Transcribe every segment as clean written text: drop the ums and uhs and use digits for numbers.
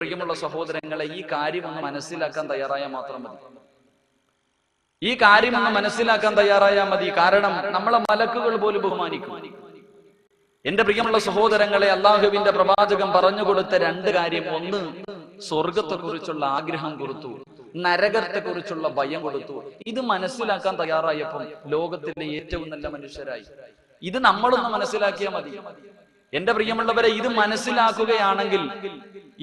പ്രിയമുള്ള സഹോദരങ്ങളെ, ഈ കാര്യം ഒന്ന് മനസ്സിലാക്കാൻ തയ്യാറായാൽ മാത്രം മതി. ഈ കാര്യം ഒന്ന് മനസ്സിലാക്കാൻ തയ്യാറായാൽ മതി. കാരണം നമ്മളെ മലക്കുകൾ പോലും ബഹുമാനിക്കും. എന്റെ പ്രിയമുള്ള സഹോദരങ്ങളെ, അള്ളാഹുവിന്റെ പ്രവാചകൻ പറഞ്ഞു കൊടുത്ത രണ്ട് കാര്യം: ഒന്ന്, സ്വർഗത്തെ കുറിച്ചുള്ള ആഗ്രഹം കൊടുത്തു, നരകത്തെ കുറിച്ചുള്ള ഭയം കൊടുത്തു. ഇത് മനസ്സിലാക്കാൻ തയ്യാറായപ്പോൾ ലോകത്തിലെ ഏറ്റവും നല്ല മനുഷ്യരായി. ഇത് നമ്മളൊന്ന് മനസ്സിലാക്കിയാൽ മതി. എന്റെ പ്രിയമുള്ളവരെ, ഇത് മനസ്സിലാക്കുകയാണെങ്കിൽ,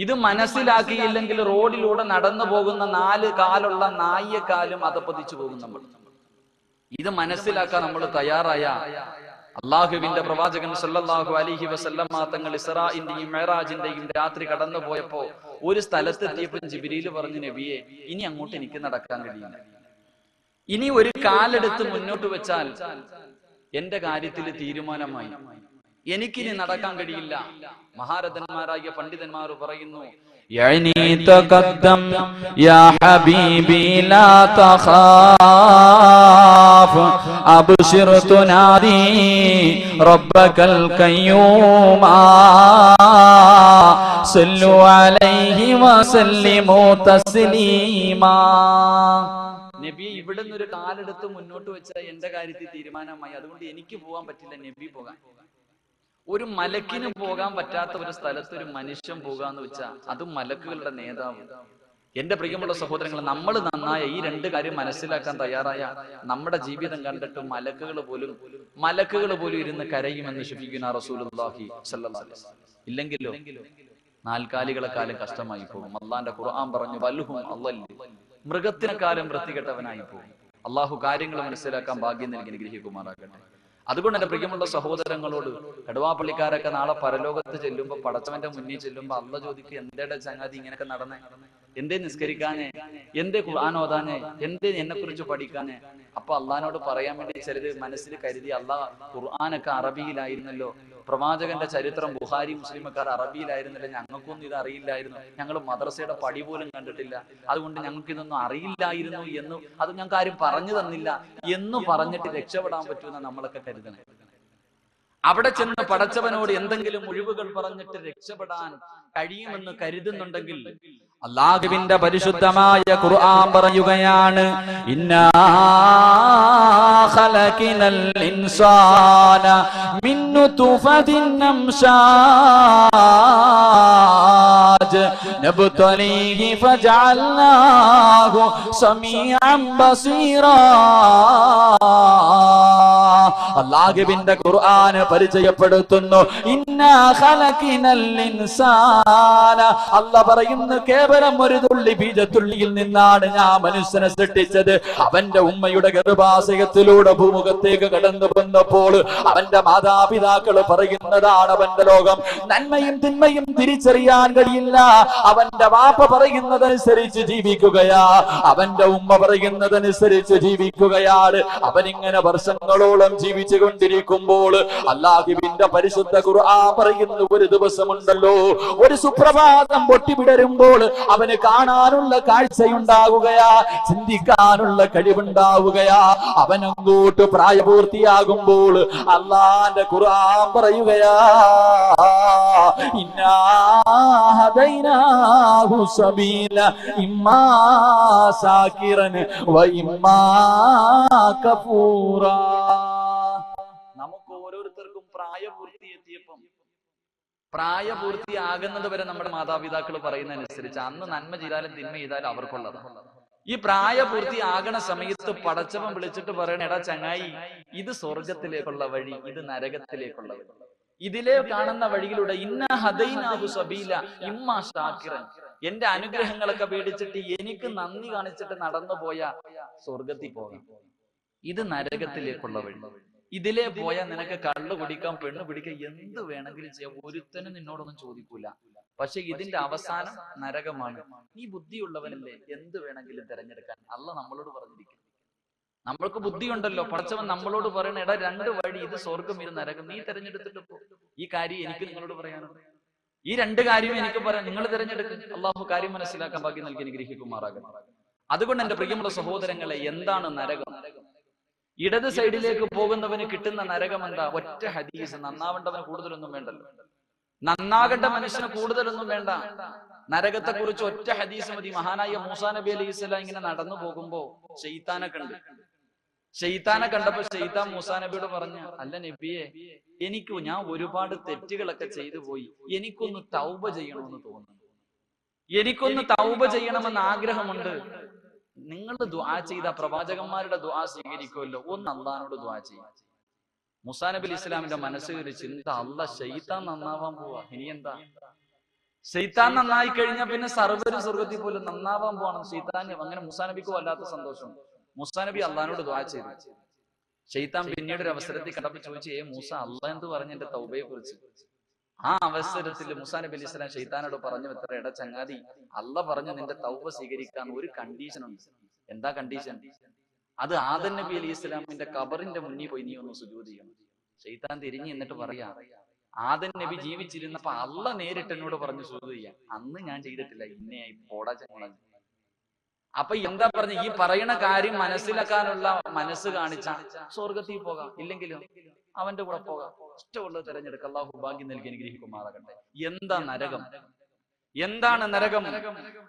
ഇത് മനസ്സിലാക്കിയില്ലെങ്കിൽ റോഡിലൂടെ നടന്നു പോകുന്ന 4 കാലുള്ള നായക്കാലും അധപ്പതിച്ചു പോകും നമ്മൾ. ഇത് മനസ്സിലാക്കാൻ നമ്മൾ തയ്യാറായ അള്ളാഹുവിന്റെ പ്രവാചകൻ സല്ലല്ലാഹു അലൈഹി വസല്ലമ തങ്ങൾ ഇസ്രാഇന്റെയും മിഅ്റാജിന്റെയും രാത്രി കടന്നു പോയപ്പോ ഒരു സ്ഥലത്തെത്തിയപ്പോൾ ജിബ്രീൽ പറഞ്ഞു, നബിയെ, ഇനി അങ്ങോട്ട് എനിക്ക് നടക്കാൻ കഴിയില്ല. ഇനി ഒരു കാലെടുത്ത് മുന്നോട്ട് വെച്ചാൽ എന്റെ കാര്യത്തിൽ തീരുമാനമായി, എനിക്കിനി നടക്കാൻ കഴിയില്ല. മഹാരഥന്മാരായ പണ്ഡിതന്മാർ പറയുന്നു, يعني تقدم يا حبيبي لا تخاف أبشر تنادي ربك القيوم صلوا عليه وسلموا تسليما. നബി, ഇവിടെ നിന്ന് ഒരു കാലെടുത്ത് മുന്നോട്ട് വെച്ചാൽ എന്റെ കാര്യത്തിൽ തീരുമാനമായി, അതുകൊണ്ട് എനിക്ക് പോകാൻ പറ്റില്ല, നബി പോകാൻ. ഒരു മലക്കിന് പോകാൻ പറ്റാത്ത ഒരു സ്ഥലത്ത് ഒരു മനുഷ്യൻ പോകാന്ന് വെച്ചാൽ അതും മലക്കുകളുടെ നേതാവ്. എന്റെ പ്രിയമുള്ള സഹോദരങ്ങൾ, നമ്മൾ നന്നായ ഈ രണ്ട് കാര്യം മനസ്സിലാക്കാൻ തയ്യാറായ നമ്മുടെ ജീവിതം കണ്ടിട്ട് മലക്കുകൾ പോലും ഇരുന്ന് കരയുമെന്ന് ശഫീഉനാ റസൂലുള്ളാഹി സ്വല്ലല്ലാഹു അലൈഹി വസല്ലം. ഇല്ലെങ്കിലോ നാൽക്കാലികളെക്കാലം കഷ്ടമായി പോകും. അള്ളാന്റെ ഖുർആൻ പറഞ്ഞു, വൽഹും അളൽ, മൃഗത്തിനെക്കാലം വൃത്തികെട്ടവനായി പോകും. അള്ളാഹു കാര്യങ്ങൾ മനസ്സിലാക്കാൻ ഭാഗ്യം നൽകി അനുഗ്രഹിക്കുമാറാകട്ടെ. അതുകൊണ്ട് എന്റെ പ്രിയമുള്ള സഹോദരങ്ങളോട്, കടുവാപ്പള്ളിക്കാരൊക്കെ നാളെ പരലോകത്ത് ചെല്ലുമ്പോ, പടച്ചവന്റെ മുന്നിൽ ചെല്ലുമ്പോ അള്ളാഹ് ചോദിക്കും, എന്തേടെ ചങ്ങാതി ഇങ്ങനെയൊക്കെ നടന്നേ, എന്തേ നിസ്കരിക്കാനേ, എന്തേ ഖുർആൻ ഓതാനേ, എന്തേ എന്നെ കുറിച്ച് പഠിക്കാനേ? അപ്പൊ അള്ളഹാനോട് പറയാൻ വേണ്ടി ചിലര് മനസ്സിൽ കരുതി, അള്ളാഹ് ഖുർആനൊക്കെ അറബിയിലായിരുന്നല്ലോ, പ്രവാചകന്റെ ചരിത്രം ബുഖാരി മുസ്ലിമക്കാർ അറബിയിലായിരുന്നല്ലോ, ഞങ്ങൾക്കൊന്നും ഇത് അറിയില്ലായിരുന്നു, ഞങ്ങൾ മദ്രസയുടെ പടി പോലും കണ്ടിട്ടില്ല, അതുകൊണ്ട് ഞങ്ങൾക്ക് ഇതൊന്നും അറിയില്ലായിരുന്നു എന്ന്, അത് ഞങ്ങൾക്ക് ആരും പറഞ്ഞു തന്നില്ല എന്ന് പറഞ്ഞിട്ട് രക്ഷപ്പെടാൻ പറ്റുമെന്ന് നമ്മളൊക്കെ കരുതണേ. അവിടെ ചെന്ന് പടച്ചവനോട് എന്തെങ്കിലും ഒഴിവുകൾ പറഞ്ഞിട്ട് രക്ഷപ്പെടാൻ കഴിയുമെന്ന് കരുതുന്നുണ്ടെങ്കിൽ, അല്ലാഹുവിന്റെ പരിശുദ്ധമായ ഖുർആൻ പറയുകയാണ്, ഇന്നാ ഖലഖനൽ ഇൻസാന മിൻ നുത്ഫത്തിൻ അംശാജ് നബ്തലീഹി ഫജഅൽനാഹു സമീഅൻ ബസീറാ. അല്ലാഹുവിന്റെ ഖുർആൻ പരിചയപ്പെടുത്തുന്നു, ഇന്നാ ഖലഖനൽ ഇൻസാന. അല്ലാഹ് പറയുന്നു, കേവലം ഒരു തുള്ളി ബീജത്തുള്ളിയിൽ നിന്നാണ് ഞാൻ മനുഷ്യനെ സൃഷ്ടിച്ചത്. അവന്റെ ഉമ്മയുടെ ഗർഭാശയത്തിലൂടെ ഭൂമുഖത്തേക്ക് കടന്നു വന്നപ്പോൾ അവന്റെ മാതാപിതാക്കൾ പറയുന്നതാണ് അവന്റെ ലോകം. നന്മയും തിന്മയും തിരിച്ചറിയാൻ കഴിയില്ല. അവന്റെ വാപ്പ പറയുന്നതനുസരിച്ച് ജീവിക്കുകയാ, അവന്റെ ഉമ്മ പറയുന്നതനുസരിച്ച് ജീവിക്കുകയാണ്. അവനിങ്ങനെ വർഷങ്ങളോളം ജീവിച്ചു കൊണ്ടിരിക്കുമ്പോൾ അല്ലാഹുവിന്റെ പരിശുദ്ധ ഖുർആൻ പറയുന്നു, ഒരു ദിവസമുണ്ടല്ലോ, ഒരു സുപ്രഭാതം പൊട്ടിവിടരുമ്പോൾ അവന് കാണാനുള്ള കാഴ്ചയുണ്ടാവുകയാ, ചിന്തിക്കാനുള്ള കഴിവുണ്ടാവുകയാ. അവനങ്ങോട്ട് പ്രായപൂർത്തിയാകുമ്പോൾ അല്ലാഹുവിന്റെ ഖുർആൻ പറയുകയാ, ഇന്നാ ഹദൈനാഹു സബീല ഇമ്മാ ശാകിറൻ വ ഇമ്മാ കഫൂറാ. നമുക്ക് ഓരോരുത്തർക്കും പ്രായപൂർത്തിയാകുന്നത് വരെ നമ്മുടെ മാതാപിതാക്കൾ പറയുന്നതനുസരിച്ച് അന്ന് നന്മ ചെയ്താലും തിന്മ ചെയ്താലും അവർക്കുള്ളതാണ്. ഈ പ്രായപൂർത്തിയാകണ സമയത്ത് പടച്ചവൻ വിളിച്ചിട്ട് പറയണ, എടാ ചങ്ങായി, ഇത് സ്വർഗത്തിലേക്കുള്ള വഴി, ഇത് നരകത്തിലേക്കുള്ള വഴി. ഇതിലെ കാണുന്ന വഴിയിലൂടെ ഇന്നാ ഹദൈനാഹു സബീല ഇമ്മാ ശാകിറൻ, എന്റെ അനുഗ്രഹങ്ങളൊക്കെ പേടിച്ചിട്ട് എനിക്ക് നന്ദി കാണിച്ചിട്ട് നടന്നു പോയ സ്വർഗത്തിൽ പോകാം, ഇത് നരകത്തിലേക്കുള്ള വഴി. ഇതിലെ പോയാൽ നിനക്ക് കള്ളു കുടിക്കാം, പെണ്ണ് പിടിക്കാം, എന്ത് വേണമെങ്കിലും ചെയ്യാം, ഒരുത്തനും നിന്നോടൊന്നും ചോദിക്കൂല. പക്ഷെ ഇതിന്റെ അവസാനം നരകമാണ്. നീ ബുദ്ധിയുള്ളവനല്ലേ, എന്ത് വേണമെങ്കിലും തിരഞ്ഞെടുക്കാൻ അള്ളാഹ് നമ്മളോട് പറഞ്ഞിരിക്കും. നമ്മൾക്ക് ബുദ്ധിയുണ്ടല്ലോ, പടച്ചവൻ നമ്മളോട് പറയണ, എടാ രണ്ട് വഴി, ഇത് സ്വർഗം ഇത് നരകം, നീ തിരഞ്ഞെടുത്തിട്ട് പോ. ഈ കാര്യം എനിക്ക് നിങ്ങളോട് പറയാനുണ്ട്. ഈ രണ്ട് കാര്യം എനിക്ക് പറയാം, നിങ്ങൾ തിരഞ്ഞെടുക്കും. അള്ളാഹു കാര്യം മനസ്സിലാക്കാൻ ഭാഗ്യം നൽകി അനുഗ്രഹിക്കുമാറാകട്ടെ. അതുകൊണ്ട് എന്റെ പ്രിയമുള്ള സഹോദരങ്ങളെ, എന്താണ് നരകം? ഇടത് സൈഡിലേക്ക് പോകുന്നവന് കിട്ടുന്ന നരകം എന്താ? ഒറ്റ ഹദീസ്, നന്നാവേണ്ടവന് കൂടുതലൊന്നും വേണ്ടല്ലോ. നന്നാകേണ്ട മനുഷ്യന് കൂടുതലൊന്നും വേണ്ട. നരകത്തെ കുറിച്ച് ഒറ്റ ഹദീസ് മതി. മഹാനായ മൂസാ നബി അലൈഹി സ്വലാം ഇങ്ങനെ നടന്നു പോകുമ്പോ ശൈത്താനെ കണ്ടു. ശൈത്താനെ കണ്ടപ്പോ ശൈത്താൻ മൂസാ നബിയോട് പറഞ്ഞു, അല്ല നബിയെ, ഞാൻ ഒരുപാട് തെറ്റുകളൊക്കെ ചെയ്തു പോയി, എനിക്കൊന്ന് തൗബ ചെയ്യണമെന്ന് തോന്നുന്നു, എനിക്കൊന്ന് തൗബ ചെയ്യണമെന്ന് ആഗ്രഹമുണ്ട്. നിങ്ങൾ ദുആ ചെയ്ത പ്രവാചകന്മാരുടെ ദുആ സ്വീകരിക്കുമല്ലോ, ഒന്ന് അള്ളാഹിനോട് ദുആ ചെയ്യാം. മൂസാ നബി അലൈഹി സ്വലാമിന്റെ മനസ്സിൽ ഒരു ചിന്ത, ശൈത്താൻ നന്നാവാൻ പോവാ, ഇനി എന്താ? ശൈത്താൻ നന്നായി കഴിഞ്ഞാൽ പിന്നെ സർവ്വരും സ്വർഗത്തിൽ പോലും നന്നാവാൻ പോവാണ്. ശൈത്താൻ അങ്ങനെ മൂസാ നബിക്ക് വല്ലാത്ത സന്തോഷം. മൂസാ നബി അള്ളാഹിനോട് ദുആ ചെയ്തു. ശൈത്താൻ പിന്നീട് ഒരു അവസരത്തിൽ കണ്ടപ്പോൾ ചോദിച്ചു, മൂസ, അള്ളാഹ് എന്ത് പറഞ്ഞു എന്റെ തൗബയെ കുറിച്ച്? ആ അവസരത്തിൽ മൂസാ നബി അലൈഹി സ്വലാം ശൈത്താനോട് പറഞ്ഞു, എത്ര ഇട ചങ്ങാതി, അള്ളാഹ് പറഞ്ഞു നിന്റെ തൗബ സ്വീകരിക്കാൻ ഒരു കണ്ടീഷൻ ഉണ്ട്. എന്താ കണ്ടീഷൻ? അത് ആദം നബി അലൈഹി സ്വലാമിന്റെ ഖബറിന്റെ മുന്നിൽ പോയി നീ ഒന്ന് സുജൂദ് ചെയ്യണം. ശൈത്താൻ തിരിഞ്ഞു എന്നിട്ട് പറയാ, ആദം നബി ജീവിച്ചിരുന്നപ്പോ അള്ളാഹ് നേരിട്ട് എന്നോട് പറഞ്ഞു സുജൂദ് ചെയ്യാൻ, അന്ന് ഞാൻ ചെയ്തിട്ടില്ല, ഇന്നയായി പോടാ ചങ്ങാതി. അപ്പൊ എന്താ പറഞ്ഞ, ഈ പറയുന്ന കാര്യം മനസ്സിലാക്കാനുള്ള മനസ്സ് കാണിച്ച സ്വർഗത്തിൽ പോകാം, ഇല്ലെങ്കിലും അവന്റെ കൂടെ പോകാം, ഇഷ്ടമുള്ളത് തിരഞ്ഞെടുക്കുക. അല്ലാഹു ഭാഗ്യം നൽകി അനുഗ്രഹിക്കുമാറാകട്ടെ. എന്താ നരകം? എന്താണ് നരകം?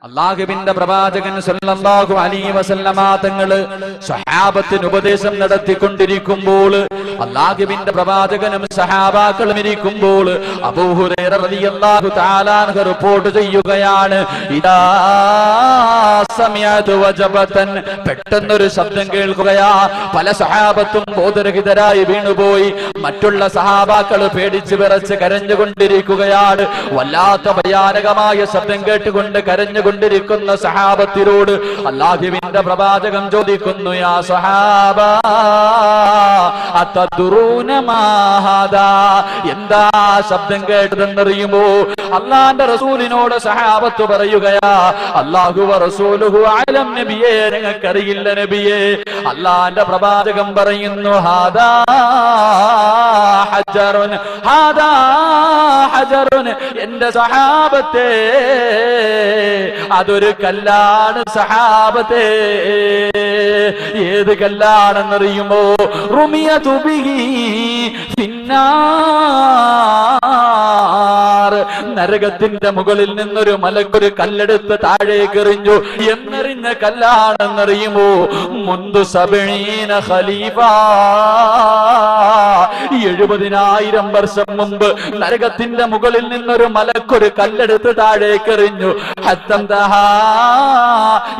അല്ലാഹുവിന്റെ പ്രവാചകൻ സല്ലല്ലാഹു അലൈഹി വസല്ലമ തങ്ങള് സ്വഹാബത്തിന് ഉപദേശം നടത്തിക്കൊണ്ടിരിക്കുമ്പോൾ, അല്ലാഹുവിന്റെ പ്രവാചകനും സഹാബാക്കളും ഇരിക്കുമ്പോൾ, അബൂ ഹുറൈറ റളിയല്ലാഹു തആല അൻഹു റിപ്പോർട്ട് ചെയ്യുകയാണ്, ഇദാ സമിഅതു വജബതൻ, പെട്ടെന്നൊരു ശബ്ദം കേൾക്കുകയാ. പല സഹാബത്തും ബോധരഹിതരായി വീണുപോയി. മറ്റുള്ള സഹാബാക്കൾ പേടിച്ച് വിറച്ച് കരഞ്ഞുകൊണ്ടിരിക്കുകയാണ്. വല്ലാത്ത ഭയാനകമായ ശബ്ദം കേട്ടുകൊണ്ട് കരഞ്ഞുകൊണ്ടിരിക്കുന്ന സഹാബത്തിനോട് അല്ലാഹുവിന്റെ പ്രവാചകൻ ചോദിക്കുന്നു, യാ സഹാബ അതദ്റൂന മാ ഹാദാ, എന്താ ശബ്ദം കേട്ടതെന്നറിയുമോ? അല്ലാഹുവിന്റെ റസൂലിനോട് സഹാബത്ത് പറയുകയാ, അല്ലാഹു വ റസൂലുഹു അലം നബിയേ, ഞങ്ങൾക്കറിയില്ല നബിയേ. അല്ലാഹുവിന്റെ പ്രവാചകൻ പറയുന്നു, ഹാദാ ഹജറുൻ, ഹാദാ ഹജറുൻ, എന്റെ സഹാബത്തെ അതൊരു കല്ലാണ് സഹാബത്തെ. ഏത് കല്ലാണെന്നറിയുമോ? റുമിയതു ബിഹി ഫിന്നാർ, നരകത്തിന്റെ മുകളിൽ നിന്നൊരു മലക്കൊരു കല്ലെടുത്ത് താഴേക്ക് എറിഞ്ഞു. എന്നെറിഞ്ഞ കല്ലാണെന്നറിയുമോ? മുൻദു സബഈന ഖലീഫ, 70,000 വർഷം മുമ്പ് നരകത്തിന്റെ മുകളിൽ നിന്നൊരു മലക്കൊരു കല്ലെടുത്ത് താഴേക്ക് എറിഞ്ഞു. ഹത്തംതഹാ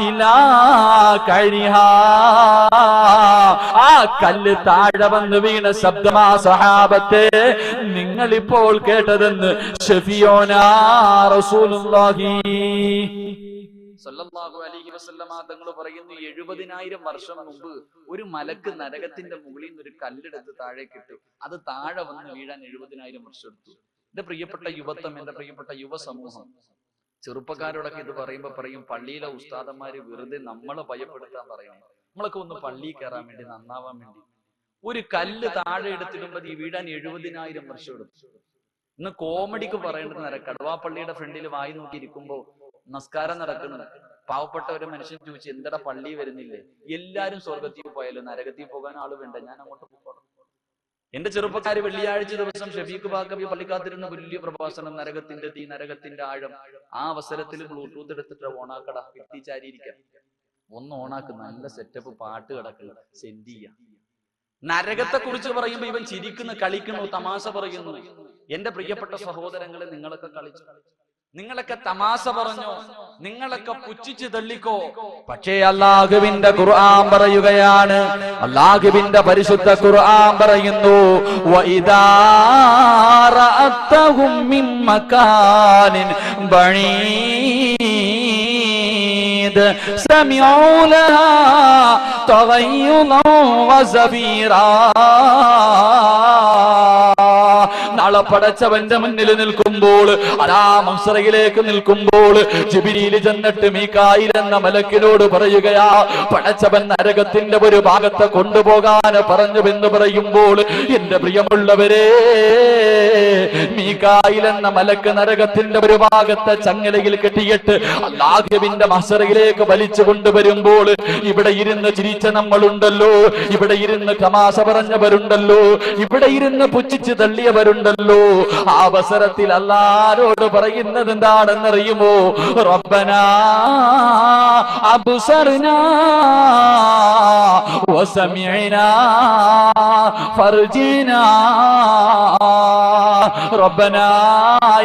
ഇലാ കരിഹാ, ആ കല്ല് താഴെ വന്ന് വീണ ശബ്ദമാ സഹാബത്തെ നിങ്ങളിപ്പോൾ കേട്ടതെന്ന് ഷഫീഉനാ റസൂലുള്ളാഹി സല്ലല്ലാഹു അലൈഹി വസല്ലമ തങ്ങൾ പറയുന്നു, 70,000 വർഷം മുമ്പ് ഒരു മലക്ക് നരകത്തിന്റെ മുകളിൽ നിന്ന് ഒരു കല്ലെടുത്ത് താഴേക്കിട്ടു. അത് താഴെ വന്ന് വീഴാൻ 70,000 വർഷം എടുത്തു. എന്റെ പ്രിയപ്പെട്ട യുവത്വം, എന്റെ പ്രിയപ്പെട്ട യുവസമൂഹം, ചെറുപ്പക്കാരോടൊക്കെ ഇത് പറയുമ്പോ പറയും, പള്ളിയിലെ ഉസ്താദന്മാര് വെറുതെ നമ്മളെ ഭയപ്പെടുത്താൻ പറയണം. നമ്മളൊക്കെ ഒന്ന് പള്ളിയിൽ കയറാൻ വേണ്ടി, നന്നാവാൻ വേണ്ടി. ഒരു കല്ല് താഴെ എടുത്തിടുമ്പോ ഈ വീഴാൻ 70,000 വർഷം എടുത്തു. ഇന്ന് കോമഡിക്ക് പറയേണ്ടത്, കടുവാപ്പള്ളിയുടെ ഫ്രണ്ടിൽ വായി നോക്കിയിരിക്കുമ്പോ നമസ്കാരം നടക്കുന്നു. പാവപ്പെട്ട ഒരു മനുഷ്യൻ ചോദിച്ചു, എന്തടാ പള്ളി വരുന്നില്ലേ? എല്ലാരും സ്വർഗത്തിൽ പോയാലും നരകത്തിൽ പോകാൻ ആള് വേണ്ട, ഞാൻ അങ്ങോട്ട് പോകണം. എന്റെ ചെറുപ്പക്കാര് വെള്ളിയാഴ്ച ദിവസം ഷഫീഖ് ബാക്കബി പള്ളിക്കാത്തിരുന്ന വലിയ പ്രഭാഷണം, നരകത്തിന്റെ തീ, നരകത്തിന്റെ ആഴം. ആ അവസരത്തിൽ ബ്ലൂടൂത്ത് എടുത്തിട്ട് ഓണാക്കട, എത്തിച്ചാരിയിരിക്കാം, ഒന്ന് ഓണാക്ക്, നല്ല സെറ്റപ്പ് പാട്ട് കിടക്കുക, സെൻഡ് ചെയ്യാം. നരകത്തെ കുറിച്ച് പറയുമ്പോ ഇവൻ ചിരിക്കുന്നു, കളിക്കുന്നു, തമാശ പറയുന്നു. എന്റെ പ്രിയപ്പെട്ട സഹോദരങ്ങളെ, നിങ്ങളൊക്കെ കളിച്ചു, നിങ്ങളൊക്കെ തമാശ പറഞ്ഞോ, നിങ്ങളൊക്കെ പുച്ഛിച്ച് തള്ളിക്കോ. പക്ഷേ അല്ലാഹുവിന്റെ ഖുർആൻ പറയുകയാണ്, അല്ലാഹുവിന്റെ പരിശുദ്ധ ഖുർആൻ പറയുന്നു, വഇദാ റഅതഹും മിൻ മകാനിൻ ബഈദ് സമിഊ ലഹാ തഗയ്യുദൻ വസഫീറാ. നാളെ പടച്ചവന്റെ മുന്നിൽ നിൽക്കുമ്പോൾ, അതാ മഹ്ശറിലേക്ക് നിൽക്കുമ്പോൾ, ജിബ്രീൽ ചെന്നിട്ട് മീകായിൽ എന്ന മലക്കിനോട് പറയുകയാ, പടച്ചവൻ നരകത്തിന്റെ ഒരു ഭാഗത്തെ കൊണ്ടുപോകാൻ പറഞ്ഞുവെന്ന് പറയുമ്പോൾ, എന്റെ പ്രിയമുള്ളവരെ, മീകായിൽ എന്ന മലക്ക് നരകത്തിന്റെ ഒരു ഭാഗത്തെ ചങ്ങലയിൽ കെട്ടിയിട്ട് അല്ലാഹുവിന്റെ മഹ്ശറിലേക്ക് വലിച്ചു കൊണ്ടുവരുമ്പോൾ, ഇവിടെ ഇരുന്ന് ചിരിച്ച നമ്മളുണ്ടല്ലോ, ഇവിടെ ഇരുന്ന് തമാശ പറഞ്ഞവരുണ്ടല്ലോ, ഇവിടെ ഇരുന്ന് പുച്ഛിച്ച് തള്ളിയവരുണ്ടല്ലോ, നരകമുണ്ടല്ലോ. ആ അവസരത്തിൽ അല്ലാഹുവോട് പറയുന്നത് എന്താണെന്നറിയുമോ? റബ്ബനാ അബ്സർനാ വസമിഅനാ ഫർജിനാ. റബ്ബനാ,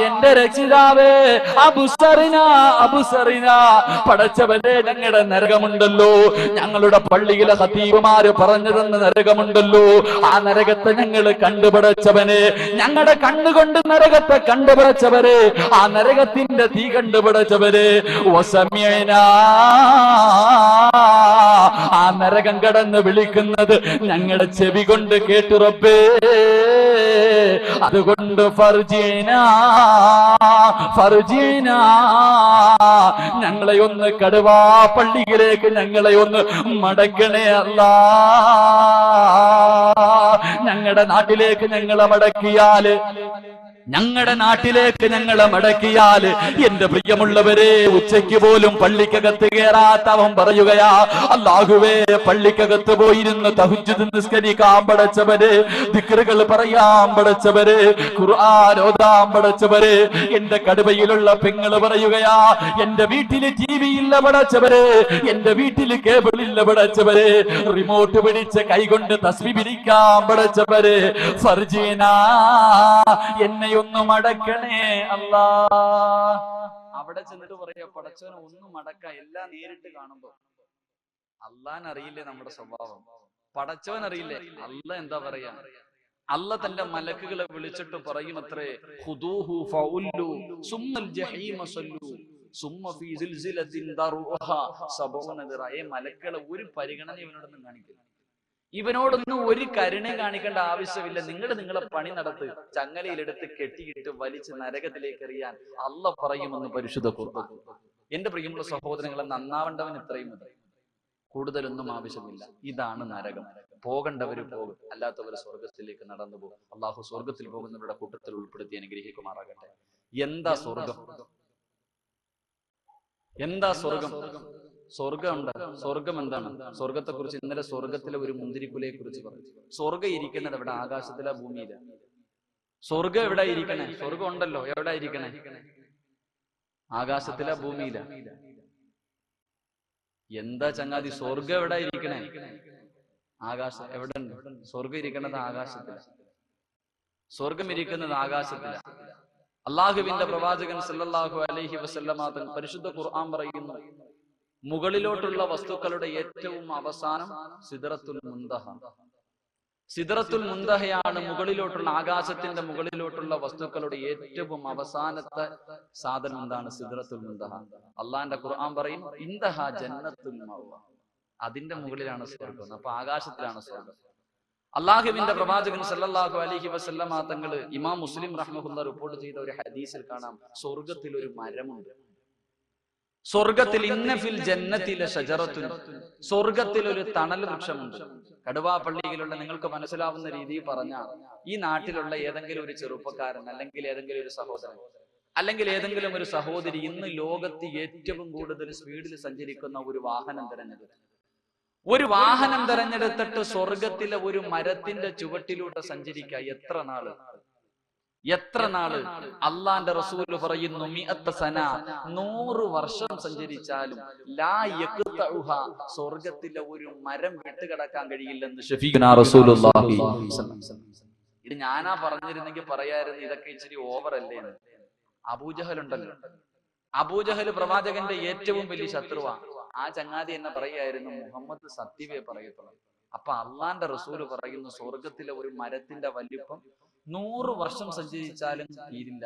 എന്റെ രക്ഷിതാവേ, അബ്സർനാ അബ്സർനാ, പടച്ചവനെ ഞങ്ങളുടെ നരകമുണ്ടല്ലോ, ഞങ്ങളുടെ പള്ളിയിലെ ഖതീബുമാര് പറഞ്ഞു തന്ന നരകമുണ്ടല്ലോ, ആ നരകത്തെ ഞങ്ങൾ കണ്ടുപടച്ചവനെ, ഞങ്ങളുടെ കണ്ണുകൊണ്ട് നരകത്തെ കണ്ടുപടച്ചവരെ, ആ നരകത്തിന്റെ തീ കണ്ടുപടച്ചവരെ. വസമിഅനാ, ആ നരകം കടന്ന് വിളിക്കുന്നത് ഞങ്ങളുടെ ചെവി കൊണ്ട് കേട്ടു റബ്ബേ. അതുകൊണ്ട് ഫർജിനാ ഫർജിനാ, ഞങ്ങളെ ഒന്ന് കടുവാ പള്ളിയിലേക്ക് ഞങ്ങളെ ഒന്ന് മടക്കണേ അല്ലാ. ഞങ്ങളുടെ നാട്ടിലേക്ക് ഞങ്ങളെ മടക്കിയാല്, ഞങ്ങളുടെ നാട്ടിലേക്ക് ഞങ്ങളെ മടക്കിയാൽ, എന്റെ പ്രിയമുള്ളവരെ, ഉച്ചയ്ക്ക് പോലും പള്ളിക്കകത്ത് കയറാത്തവൻ പറയുകയാ, അല്ലാഹുവേ, പള്ളിക്കകത്ത് പോയിരുന്ന് തഹജ്ജുദ് നിസ്കരിക്കാൻ പടച്ചവരെ, ദിക്റുകൾ പറയാൻ പടച്ചവരെ, ഖുർആൻ ഓതാൻ പടച്ചവരെ. എന്റെ കടുവയിലുള്ള പെങ്ങള് പറയുകയാ, എന്റെ വീട്ടില് TV ഇല്ല പടച്ചവരെ, എന്റെ വീട്ടില് കേബിൾ ഇല്ല പടച്ചവരെ, റിമോട്ട് പിടിച്ച് കൈകൊണ്ട് തസ്ബീഹ് പിടിക്കാൻ പടച്ചവരെ. ഫർജീനാ, എന്നെ ഒന്ന് മടക്കണേ അല്ലാ. അവിടെ ചെന്നിട്ട് പറയാ, പടച്ചവനെ ഒന്ന് മടക്ക. എല്ലാം നേരിട്ട് കാണുമ്പോ അള്ളാൻ അറിയില്ലേ നമ്മുടെ സ്വഭാവം? പടച്ചവൻ അറിയില്ലേ? അല്ല എന്താ പറയാ? അല്ല തന്റെ മലക്കുകളെ വിളിച്ചിട്ട് പറയും അത്രേ, ഖുദൂഹു ഫഉല്ലു സുമ്മൽ ജഹീമ സല്ലു സുമ്മ ഫീ സിൽസിലത്തിൻ ദറുഹ സബഊന ദിറാ. മലക്കുകളെ ഒരു പരിഗണന ഇവനോടൊന്നും കാണിക്കില്ല, ഇവനോടൊന്നും ഒരു കരുണ കാണിക്കേണ്ട ആവശ്യമില്ല. നിങ്ങളെ പണി നടത്ത്, ചങ്ങലയിലെടുത്ത് കെട്ടിയിട്ട് വലിച്ച് നരകത്തിലേക്ക് എറിയാൻ അല്ല പറയുമെന്ന് പരിശുദ്ധ ഖുർആൻ. എന്റെ പ്രിയമുള്ള സഹോദരങ്ങളെ, നന്നാവേണ്ടവൻ ഇത്രയും മതി, കൂടുതലൊന്നും ആവശ്യമില്ല. ഇതാണ് നരകം. പോകേണ്ടവര് പോകും, അല്ലാത്തവർ സ്വർഗത്തിലേക്ക് നടന്നു പോകും. അള്ളാഹു സ്വർഗത്തിൽ പോകുന്നവരുടെ കൂട്ടത്തിൽ ഉൾപ്പെടുത്തി അനുഗ്രഹിക്കുമാറാകട്ടെ. എന്താ സ്വർഗം? എന്താ സ്വർഗം? സ്വർഗമുണ്ട്. സ്വർഗം എന്താണ്? സ്വർഗത്തെ കുറിച്ച് ഇന്നലെ സ്വർഗത്തിലെ ഒരു മുന്തിരിക്കുലയെ കുറിച്ച് പറഞ്ഞു. സ്വർഗം ഇരിക്കുന്നത് എവിടെ? ആകാശത്തിലെ, ഭൂമിയില? സ്വർഗം എവിടെ ഇരിക്കണേ? സ്വർഗം ഉണ്ടല്ലോ, എവിടെ ഇരിക്കണേ? ആകാശത്തിലെ, ഭൂമിയില? എന്താ ചങ്ങാതി, സ്വർഗം എവിടെ ഇരിക്കണേ? ആകാശം. എവിടെ ഉണ്ട് സ്വർഗം ഇരിക്കുന്നത്? ആകാശത്തില. സ്വർഗം ഇരിക്കുന്നത് ആകാശത്തില. അള്ളാഹുവിന്റെ പ്രവാചകൻ സല്ലല്ലാഹു അലൈഹി വസല്ലമ തങ്ങൾ പരിശുദ്ധ ഖുർആൻ പറയുന്നു, മുകളിലോട്ടുള്ള വസ്തുക്കളുടെ ഏറ്റവും അവസാനം സിദ്റത്തുൽ മുൻതഹ. സിദ്റത്തുൽ മുൻതഹയാണ് മുകളിലോട്ടുള്ള, ആകാശത്തിന്റെ മുകളിലോട്ടുള്ള വസ്തുക്കളുടെ ഏറ്റവും അവസാനത്തെ സാധനം. എന്താണ് സിദ്റത്തുൽ മുൻതഹ? അള്ളാന്റെ ഖുർആൻ പറയും, ഇൻതഹ ജന്നത്തുൽ മഅവ, അതിന്റെ മുകളിലാണ് സ്വർഗം. അപ്പൊ ആകാശത്തിലാണ് സ്വർഗം. അള്ളാഹുവിന്റെ പ്രവാചകൻ സല്ലല്ലാഹു അലൈഹി വസല്ലമ തങ്ങൾ ഇമാം മുസ്ലിം റഹ്മഹുല്ലാഹ് റിപ്പോർട്ട് ചെയ്ത ഒരു ഹദീസിൽ കാണാം, സ്വർഗത്തിൽ ഒരു മരമുണ്ട്. സ്വർഗത്തിൽ ഇന്നഫിൽ ജന്നത്തിലെ ഷജറത്തുൻ, സ്വർഗത്തിൽ ഒരു തണൽ വൃക്ഷമുണ്ട്. കടുവാപ്പള്ളിയിലുള്ള നിങ്ങൾക്ക് മനസ്സിലാവുന്ന രീതിയിൽ പറഞ്ഞാൽ, ഈ നാട്ടിലുള്ള ഏതെങ്കിലും ഒരു ചെറുപ്പക്കാരൻ, അല്ലെങ്കിൽ ഏതെങ്കിലും ഒരു സഹോദരൻ, അല്ലെങ്കിൽ ഏതെങ്കിലും ഒരു സഹോദരി ഇന്ന് ലോകത്ത് ഏറ്റവും കൂടുതൽ സ്പീഡിൽ സഞ്ചരിക്കുന്ന ഒരു വാഹനം തിരഞ്ഞെടുത്തു. ഒരു വാഹനം തിരഞ്ഞെടുത്തിട്ട് സ്വർഗത്തിലെ ഒരു മരത്തിന്റെ ചുവട്ടിലൂടെ സഞ്ചരിക്കുക. എത്ര നാള്? അള്ളാന്റെ റസൂല് പറയുന്നു, 100 സന, 100 വർഷം സഞ്ചരിച്ചാലും ലാ യഖ്തഉഹ, സ്വർഗത്തിലെ ഒരു മരം വിട്ടുകിടക്കാൻ കഴിയില്ലെന്ന് ഷഫീഖുനാ റസൂലുള്ളാഹി. ഇത് ഞാനാ പറഞ്ഞിരുന്നെങ്കിൽ പറയായിരുന്നു, ഇതൊക്കെ ഇച്ചിരി ഓവർ അല്ലേ എന്ന്. അബൂജഹൽ ഉണ്ടല്ലോ, അബൂജഹൽ പ്രവാചകന്റെ ഏറ്റവും വലിയ ശത്രുവാ. ആ ചങ്ങാതി എന്നെ പറയായിരുന്നു, മുഹമ്മദ് സത്യമേ പറയത്തുള്ളൂ. അപ്പൊ അള്ളാന്റെ റസൂല് പറയുന്നു, സ്വർഗത്തിലെ ഒരു മരത്തിന്റെ വലിപ്പം 100 വർഷം സഞ്ചരിച്ചാലും തീരില്ല.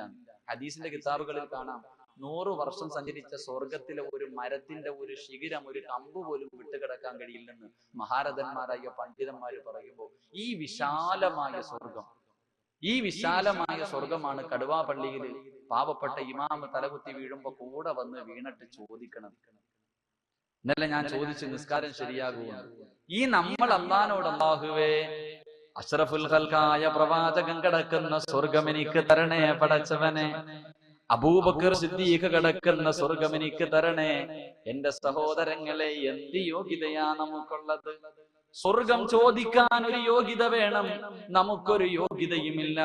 ഹദീസിന്റെ കിതാബുകളിൽ കാണാം, 100 വർഷം സഞ്ചരിച്ച സ്വർഗത്തിലെ ഒരു മരത്തിന്റെ ഒരു ശിഖിരം, ഒരു കമ്പ് പോലും വിട്ടുകിടക്കാൻ കഴിയില്ലെന്ന് മഹാരഥന്മാരായ പണ്ഡിതന്മാര് പറയുമ്പോൾ, ഈ വിശാലമായ സ്വർഗമാണ് കടുവാപ്പള്ളിയിൽ പാവപ്പെട്ട ഇമാമ് തലകുത്തി വീഴുമ്പോ കൂടെ വന്ന് വീണിട്ട് ചോദിക്കണം. ഇന്നലെ ഞാൻ ചോദിച്ചു, നിസ്കാരം ശരിയാകുമെന്ന്. ഈ നമ്മൾ അള്ളാനോട്, അല്ലാഹുവേ, അഷ്റഫുൽ ഖൽഖായ പ്രവാചകൻ കിടക്കുന്ന സ്വർഗം എനിക്ക് തരണേ പടച്ചവനെ, അബൂബക്കർ സിദ്ദീഖ് കിടക്കുന്ന സ്വർഗം എനിക്ക് തരണേ. എന്റെ സഹോദരങ്ങളെ, എന്ത് യോഗ്യതയാ നമുക്കുള്ളത്? സ്വർഗം ചോദിക്കാൻ ഒരു യോഗ്യത വേണം, നമുക്കൊരു യോഗ്യതയുമില്ല.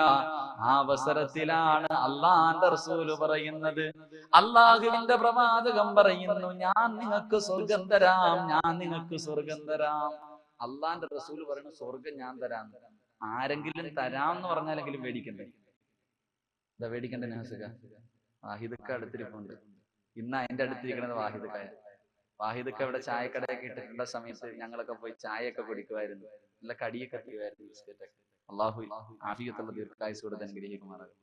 ആ അവസരത്തിലാണ് അള്ളാന്റെ റസൂല് പറയുന്നത്, അള്ളാഹുവിന്റെ പ്രവാചകം പറയുന്നു, ഞാൻ നിങ്ങൾക്ക് സ്വർഗം തരാം, ഞാൻ നിങ്ങൾക്ക് സ്വർഗം തരാം. അള്ളാന്റെ റസൂല് പറയുന്നു സ്വർഗം ഞാൻ തരാം. ആരെങ്കിലും തരാം എന്ന് പറഞ്ഞാലെങ്കിലും മേടിക്കണ്ടേ? എന്താ മേടിക്കണ്ടേ? നഹസുക വാഹിദക്ക അടുത്തിരിപ്പുണ്ട്. ഇന്ന് അതിന്റെ അടുത്തിരിക്കുന്നത് വാഹിദക്കായ. വാഹിദക്ക ഇവിടെ ചായക്കടയൊക്കെ ഇട്ടിട്ടുള്ള സമയത്ത് ഞങ്ങളൊക്കെ പോയി ചായയൊക്കെ കുടിക്കുമായിരുന്നു, നല്ല കടിയൊക്കെ ചെയ്യുമായിരുന്നു, ബിസ്ക്കറ്റൊക്കെ. അള്ളാഹു ആഫിയത്തുള്ള ദീർഘായുസ് കൊടുത്ത് അനുഗ്രഹിക്കുമാറാകും.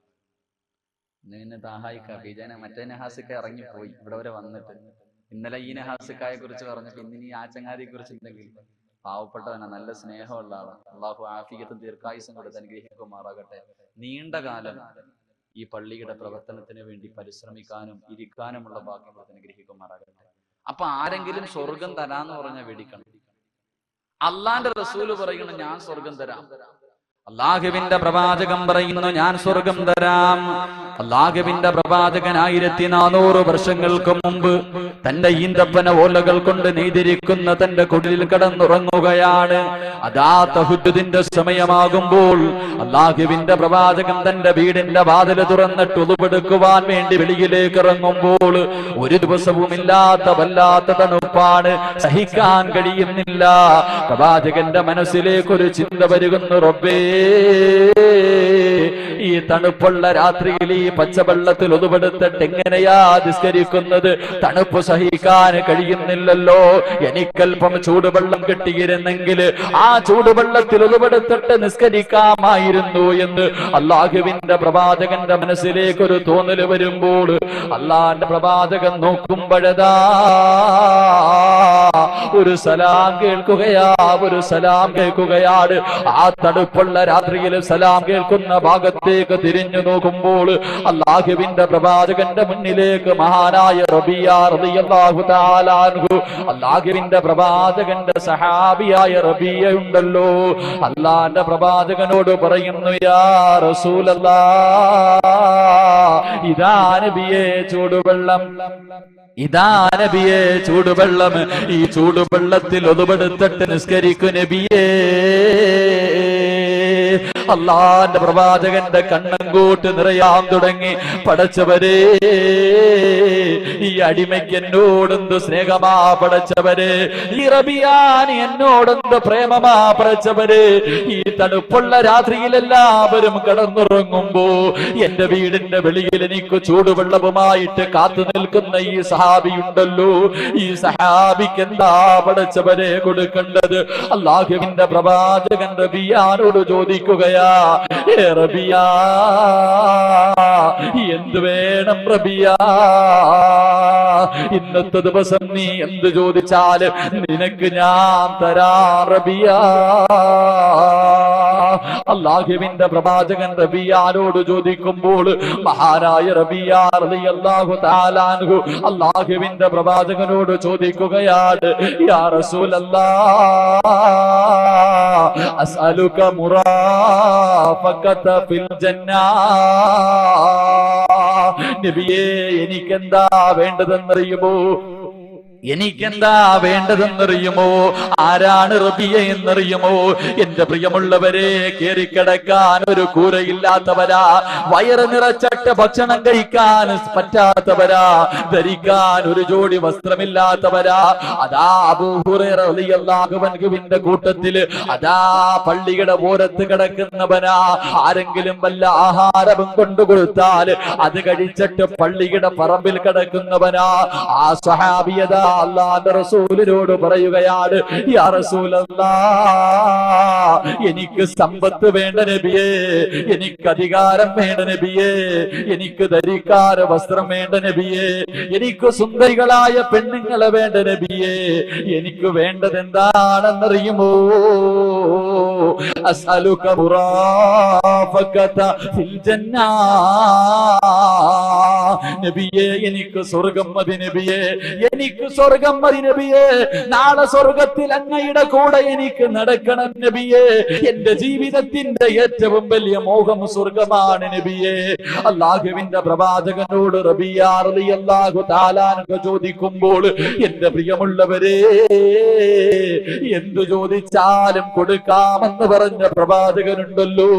പിന്നെ താഹായിക്ക ബീജാന മറ്റേ നഹാസിക്ക ഇറങ്ങിപ്പോയി, ഇവിടെ വരെ വന്നിട്ട് ഇന്നലെ ഈ നഹാസിക്കായെ കുറിച്ച് പറഞ്ഞപ്പോ ഇന്നിനി ആ ചങ്ങാതിയെ കുറിച്ച് എന്തെങ്കിലും. പാവപ്പെട്ടവനാ, നല്ല സ്നേഹമുള്ള ആളാണ്. അള്ളാഹു ആഫിയത്തും ദീർഘായുസും കൊടുത്ത് അനുഗ്രഹിക്കുമാറാകട്ടെ. നീണ്ട കാലം ഈ പള്ളിയുടെ പ്രവർത്തനത്തിന് വേണ്ടി പരിശ്രമിക്കാനും ഇരിക്കാനുമുള്ള ഭാഗ്യം കൊടുത്ത് അനുഗ്രഹിക്കുമാറാകട്ടെ. അപ്പൊ ആരെങ്കിലും സ്വർഗം തരാന്ന് പറഞ്ഞാൽ വേടിക്കണം. അള്ളാന്റെ റസൂല് പറയുന്നു ഞാൻ സ്വർഗം തരാം. അള്ളാഹുവിന്റെ പ്രവാചകൻ പറയുന്നു ഞാൻ സ്വർഗം തരാം. അള്ളാഹുവിന്റെ പ്രവാചകൻ 1400 വർഷങ്ങൾക്ക് മുമ്പ് തന്റെ ഈന്തപ്പന ഓലകൾ കൊണ്ട് നെയ്തിരിക്കുന്ന തന്റെ കുടിലിൽ കിടന്നുറങ്ങുകയാണ്. അതാ തഹജ്ജുദിന്റെ സമയമാകുമ്പോൾ അള്ളാഹുവിന്റെ പ്രവാചകൻ തന്റെ വീടിന്റെ വാതിൽ തുറന്നിട്ട് ഉളുവെടുക്കുവാൻ വേണ്ടി വെളിയിലേക്ക് ഇറങ്ങുമ്പോൾ ഒരു ദിവസവുമില്ലാത്ത വല്ലാത്ത തണുപ്പാണ്, സഹിക്കാൻ കഴിയുന്നില്ല. പ്രവാചകന്റെ മനസ്സിലേക്ക് ഒരു ചിന്ത വരുന്നു, റബ്ബേ ഈ തണുപ്പുള്ള രാത്രിയിൽ ഈ പച്ചവെള്ളത്തിൽ ഒതുവെടുത്തിട്ട് എങ്ങനെയാ നിസ്കരിക്കുന്നത്? തണുപ്പ് സഹിക്കാൻ കഴിയുന്നില്ലല്ലോ. എനിക്കൽപ്പം ചൂടുവെള്ളം കിട്ടിയിരുന്നെങ്കിൽ ആ ചൂടുവെള്ളത്തിൽ ഒതുവെടുത്തിട്ട് നിസ്കരിക്കാമായിരുന്നു എന്ന് അള്ളാഹുവിന്റെ പ്രവാചകന്റെ മനസ്സിലേക്ക് ഒരു തോന്നൽ വരുമ്പോൾ അള്ളാന്റെ പ്രവാചകൻ നോക്കുമ്പോഴതാ ഒരു സലാം കേൾക്കുകയാ, ഒരു സലാം കേൾക്കുകയാണ്. ആ തണുപ്പുള്ള രാത്രിയിൽ സലാം കേൾക്കുന്ന ഭാഗത്തേക്ക് തിരിഞ്ഞു നോക്കുമ്പോൾ അല്ലാഹുവിന്റെ പ്രവാചകന്റെ മുന്നിലേക്ക് മഹാനായ റബിയ റളിയല്ലാഹു തആല അൻഹു, അല്ലാഹുവിന്റെ പ്രവാചകന്റെ സഹാബിയായ റബിയ ഉണ്ടല്ലോ, അല്ലാഹുവിന്റെ പ്രവാചകനോട് പറയുന്നു, യാ റസൂലല്ലാഹ്, ഇതാ നബിയേ ചൂടുവെള്ളം, ഇതാ നബിയേ ചൂടുവെള്ളം, ഈ ചൂടുവെള്ളത്തിൽ ഒതുവെടുത്തിട്ട് നിസ്കരിക്കു നബിയേ. അള്ളാന്റെ പ്രവാചകന്റെ കണ്ണങ്കോട്ട് നിറയാൻ തുടങ്ങി. പടച്ചവരെ, ഈ അടിമയ്ക്ക് എന്നോടെന്ത് സ്നേഹമാ പടച്ചവരെ, ഈ റബിയാൻ എന്നോടെന്ത് പ്രേമമാ പടച്ചവരെ. ഈ തണുപ്പുള്ള രാത്രിയിൽ എല്ലാവരും കടന്നുറങ്ങുമ്പോ എന്റെ വീടിന്റെ വെളിയിൽ എനിക്ക് ചൂടുവെള്ളവുമായിട്ട് കാത്തു നിൽക്കുന്ന ഈ സഹാബിയുണ്ടല്ലോ, ഈ സഹാബിക്ക് എന്താ പടച്ചവരെ കൊടുക്കേണ്ടത്? അല്ലാഹുവിന്റെ പ്രവാചകൻ റബിയാനോട് ചോദിക്കുകയാ, റബിയാ എന്ത് വേണം റബിയാ? ഇന്നത്തെ ദിവസം നീ എന്ത് ചോദിച്ചാൽ നിനക്ക് ഞാൻ തരാ റബിയാ. അല്ലാഹുവിന്റെ പ്രവാചകൻ റബിയാനോട് ചോദിക്കുമ്പോൾ മഹാനായ റബിയ റളിയല്ലാഹു തആല അൻഹു അല്ലാഹുവിന്റെ പ്രവാചകനോട് ചോദിക്കുകയാണ്, യാ റസൂലല്ലാഹ്, അസ്അലുക മുറാഫഖത ഫിൽ ജന്നാ. നബിയേ, എനിക്കെന്താ വേണ്ടതെന്നറിയുമോ? എനിക്കെന്താ വേണ്ടതെന്നറിയുമോ? ആരാണ് റബിയ എന്നറിയുമോ? എന്റെ പ്രിയമുള്ളവരെ, കേറിക്കിടക്കാൻ ഒരു കൂരയില്ലാത്തവരാ, വയറ് നിറച്ചിട്ട് ഭക്ഷണം കഴിക്കാൻ പറ്റാത്തവരാ, ധരിക്കാൻ ഒരു ജോഡി വസ്ത്രമില്ലാത്തവരാ. അതാ അബൂ ഹുറൈറ റളിയല്ലാഹു അൻഹുവിന്റെ കൂട്ടത്തില് അതാ പള്ളിയുടെ ഓരത്ത് കിടക്കുന്നവനാ. ആരെങ്കിലും വല്ല ആഹാരവും കൊണ്ടുകൊടുത്താൽ അത് കഴിച്ചിട്ട് പള്ളിയുടെ പറമ്പിൽ കിടക്കുന്നവനാ. ആ സ്വഹാബിയതാ അല്ലാഹുവിന്റെ റസൂലിനോട് പറയുകയാണ്, യാ റസൂലല്ലാഹ്, എനിക്ക് സമ്പത്ത് വേണ്ട നബിയേ, എനിക്ക് അധികാരം വേണ്ട നബിയേ, എനിക്ക് ധരിക്കാൻ വസ്ത്രം വേണ്ട നബിയേ, എനിക്ക് സുന്ദരികളായ പെണ്ണുങ്ങളെ വേണ്ട നബിയേ. എനിക്ക് വേണ്ടത് എന്താണെന്നറിയുമോ? അസ്അലുക മുറാഫഖത ഫിൽ ജന്നാ. നബിയെ എനിക്ക് സ്വർഗം മതി നബിയെ, എനിക്ക് സ്വർഗം മതി നബിയെ, നാളെ സ്വർഗത്തിൽ അങ്ങയുടെ കൂടെ എനിക്ക് നടക്കണം നബിയെ, എന്റെ ജീവിതത്തിന്റെ ഏറ്റവും വലിയ മോഹം സ്വർഗമാണ് നബിയെ. അല്ലാഹുവിന്റെ പ്രവാചകനോട് റബിയ റളിയല്ലാഹു തആല അൻഹു ചോദിക്കുമ്പോൾ എന്റെ പ്രിയമുള്ളവരെ, എന്തു ചോദിച്ചാലും കൊടുക്കാമെന്ന് പറഞ്ഞ പ്രവാചകനുണ്ടല്ലോ.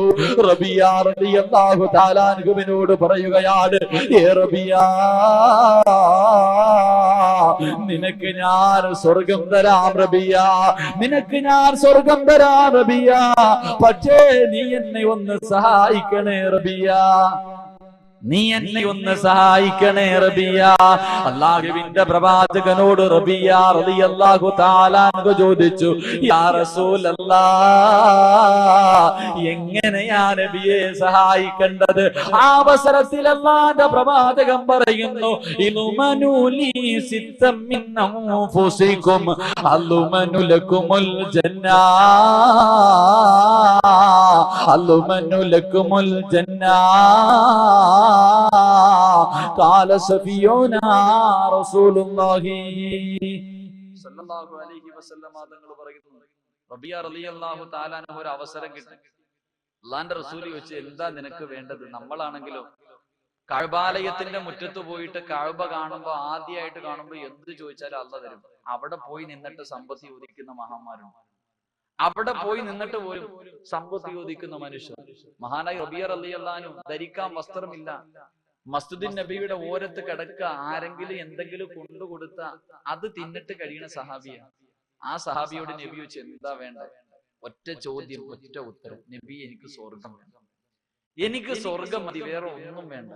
റബിയ റളിയല്ലാഹു തആല അൻഹുവിനോട് പറയുകയാണ്, ഏ റബിയ, നിനക്ക് ഞാൻ സ്വർഗം തരാം റബിയ, നിനക്ക് ഞാൻ സ്വർഗം തരാം റബിയ, പക്ഷേ നീ എന്നെ ഒന്ന് സഹായിക്കണേ റബിയ, നീ എന്നെ ഒന്ന് സഹായിക്കണേ റബിയ. അല്ലാഹുവിന്റെ പ്രവാചകനോട് റബിയ റളിയല്ലാഹു തആല അൻഹു ചോദിച്ചു, യാ റസൂലല്ലാഹ്, എങ്ങനെയാ നബിയെ സഹായിക്കേണ്ടത്? ആ അവസരത്തിൽ അല്ലാഹുവിന്റെ പ്രവാചകൻ പറയുന്നു, ഇലുമനുലി സിത്തം മിൻ അൻഫുസികും അലുമനു ലക്കുമുൽ ജന്നാ, അലുമനു ലക്കുമുൽ ജന്നാ. قال سفينا رسول الله സല്ലല്ലാഹു അലൈഹി വസല്ലം തങ്ങൾ പറയുന്നു, റബിയ റളിയല്ലാഹു തആല അൻഹു ഒരു അവസരം കിട്ടി. അല്ലാഹുവിന്റെ റസൂൽ ചോദിച്ചു, എന്താ നിനക്ക് വേണ്ടത്? നമ്മളാണെങ്കിലോ കഅബാലയത്തിന്റെ മുറ്റത്ത് പോയിട്ട് കഅബ കാണുമ്പോ, ആദ്യമായിട്ട് കാണുമ്പോ എന്ത് ചോദിച്ചാലും അല്ലാഹ് തരും. അവിടെ പോയി നിന്നിട്ട് സമ്പത്ത് ചോദിക്കുന്ന മഹാന്മാരുണ്ട്, അവിടെ പോയി നിന്നിട്ട് പോലും സമ്പത്ത് ചോദിക്കുന്ന മനുഷ്യർ. മഹാനായ റബിയ റളിയല്ലാഹു അൻഹു ധരിക്കാൻ വസ്ത്രമില്ല, മസ്ജിദുൻ നബിയുടെ ഓരത്ത് കിടക്കുക, ആരെങ്കിലും എന്തെങ്കിലും കൊണ്ടുകൊടുത്ത അത് തിന്നിട്ട് കഴിയണ സഹാബിയാണ്. ആ സഹാബിയോട് നബി ചോദിച്ചു, എന്താ വേണ്ടത്? ഒറ്റ ചോദ്യം, ഒറ്റ ഉത്തരം, നബി എനിക്ക് സ്വർഗം വേണ്ട, എനിക്ക് സ്വർഗം മതി, വേറെ ഒന്നും വേണ്ട.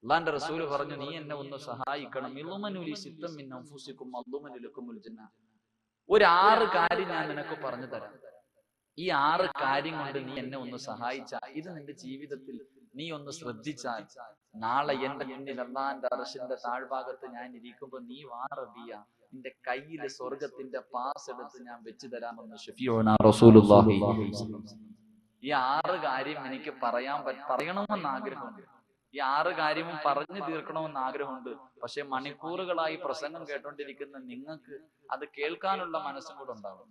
അല്ലാഹുവിന്റെ റസൂൽ പറഞ്ഞു, നീ എന്നെ ഒന്ന് സഹായിക്കണം. ഇളുമനുലി സിത്തം മിൻ അൻഫുസികും അദ്ദുമനു ലക്കുമുൽ ജന്ന. ഒരു 6 കാര്യം ഞാൻ നിനക്ക് പറഞ്ഞു തരാം. ഈ 6 കാര്യം കൊണ്ട് നീ എന്നെ ഒന്ന് സഹായിച്ചാൽ, ഇത് നിന്റെ ജീവിതത്തിൽ നീ ഒന്ന് ശ്രദ്ധിച്ചാൽ, നാളെ എന്റെ മുന്നിൽ അല്ലാഹുവിന്റെ അർശിന്റെ താഴ്ഭാഗത്ത് ഞാൻ ഇരിക്കുമ്പോ നീ വാ റബിയ, നിന്റെ കയ്യിൽ സ്വർഗത്തിന്റെ പാസ് എടുത്ത് ഞാൻ വെച്ചു തരാമെന്ന് ശഫീഉനാ റസൂലുള്ളാഹി. ഈ 6 കാര്യം എനിക്ക് പറയണമെന്ന് ആഗ്രഹമുണ്ട്. ഈ 6 കാര്യവും പറഞ്ഞു തീർക്കണമെന്ന് ആഗ്രഹമുണ്ട്. പക്ഷെ മണിക്കൂറുകളായി പ്രസംഗം കേട്ടോണ്ടിരിക്കുന്ന നിങ്ങൾക്ക് അത് കേൾക്കാനുള്ള മനസ്സും കൂടെ ഉണ്ടാകും.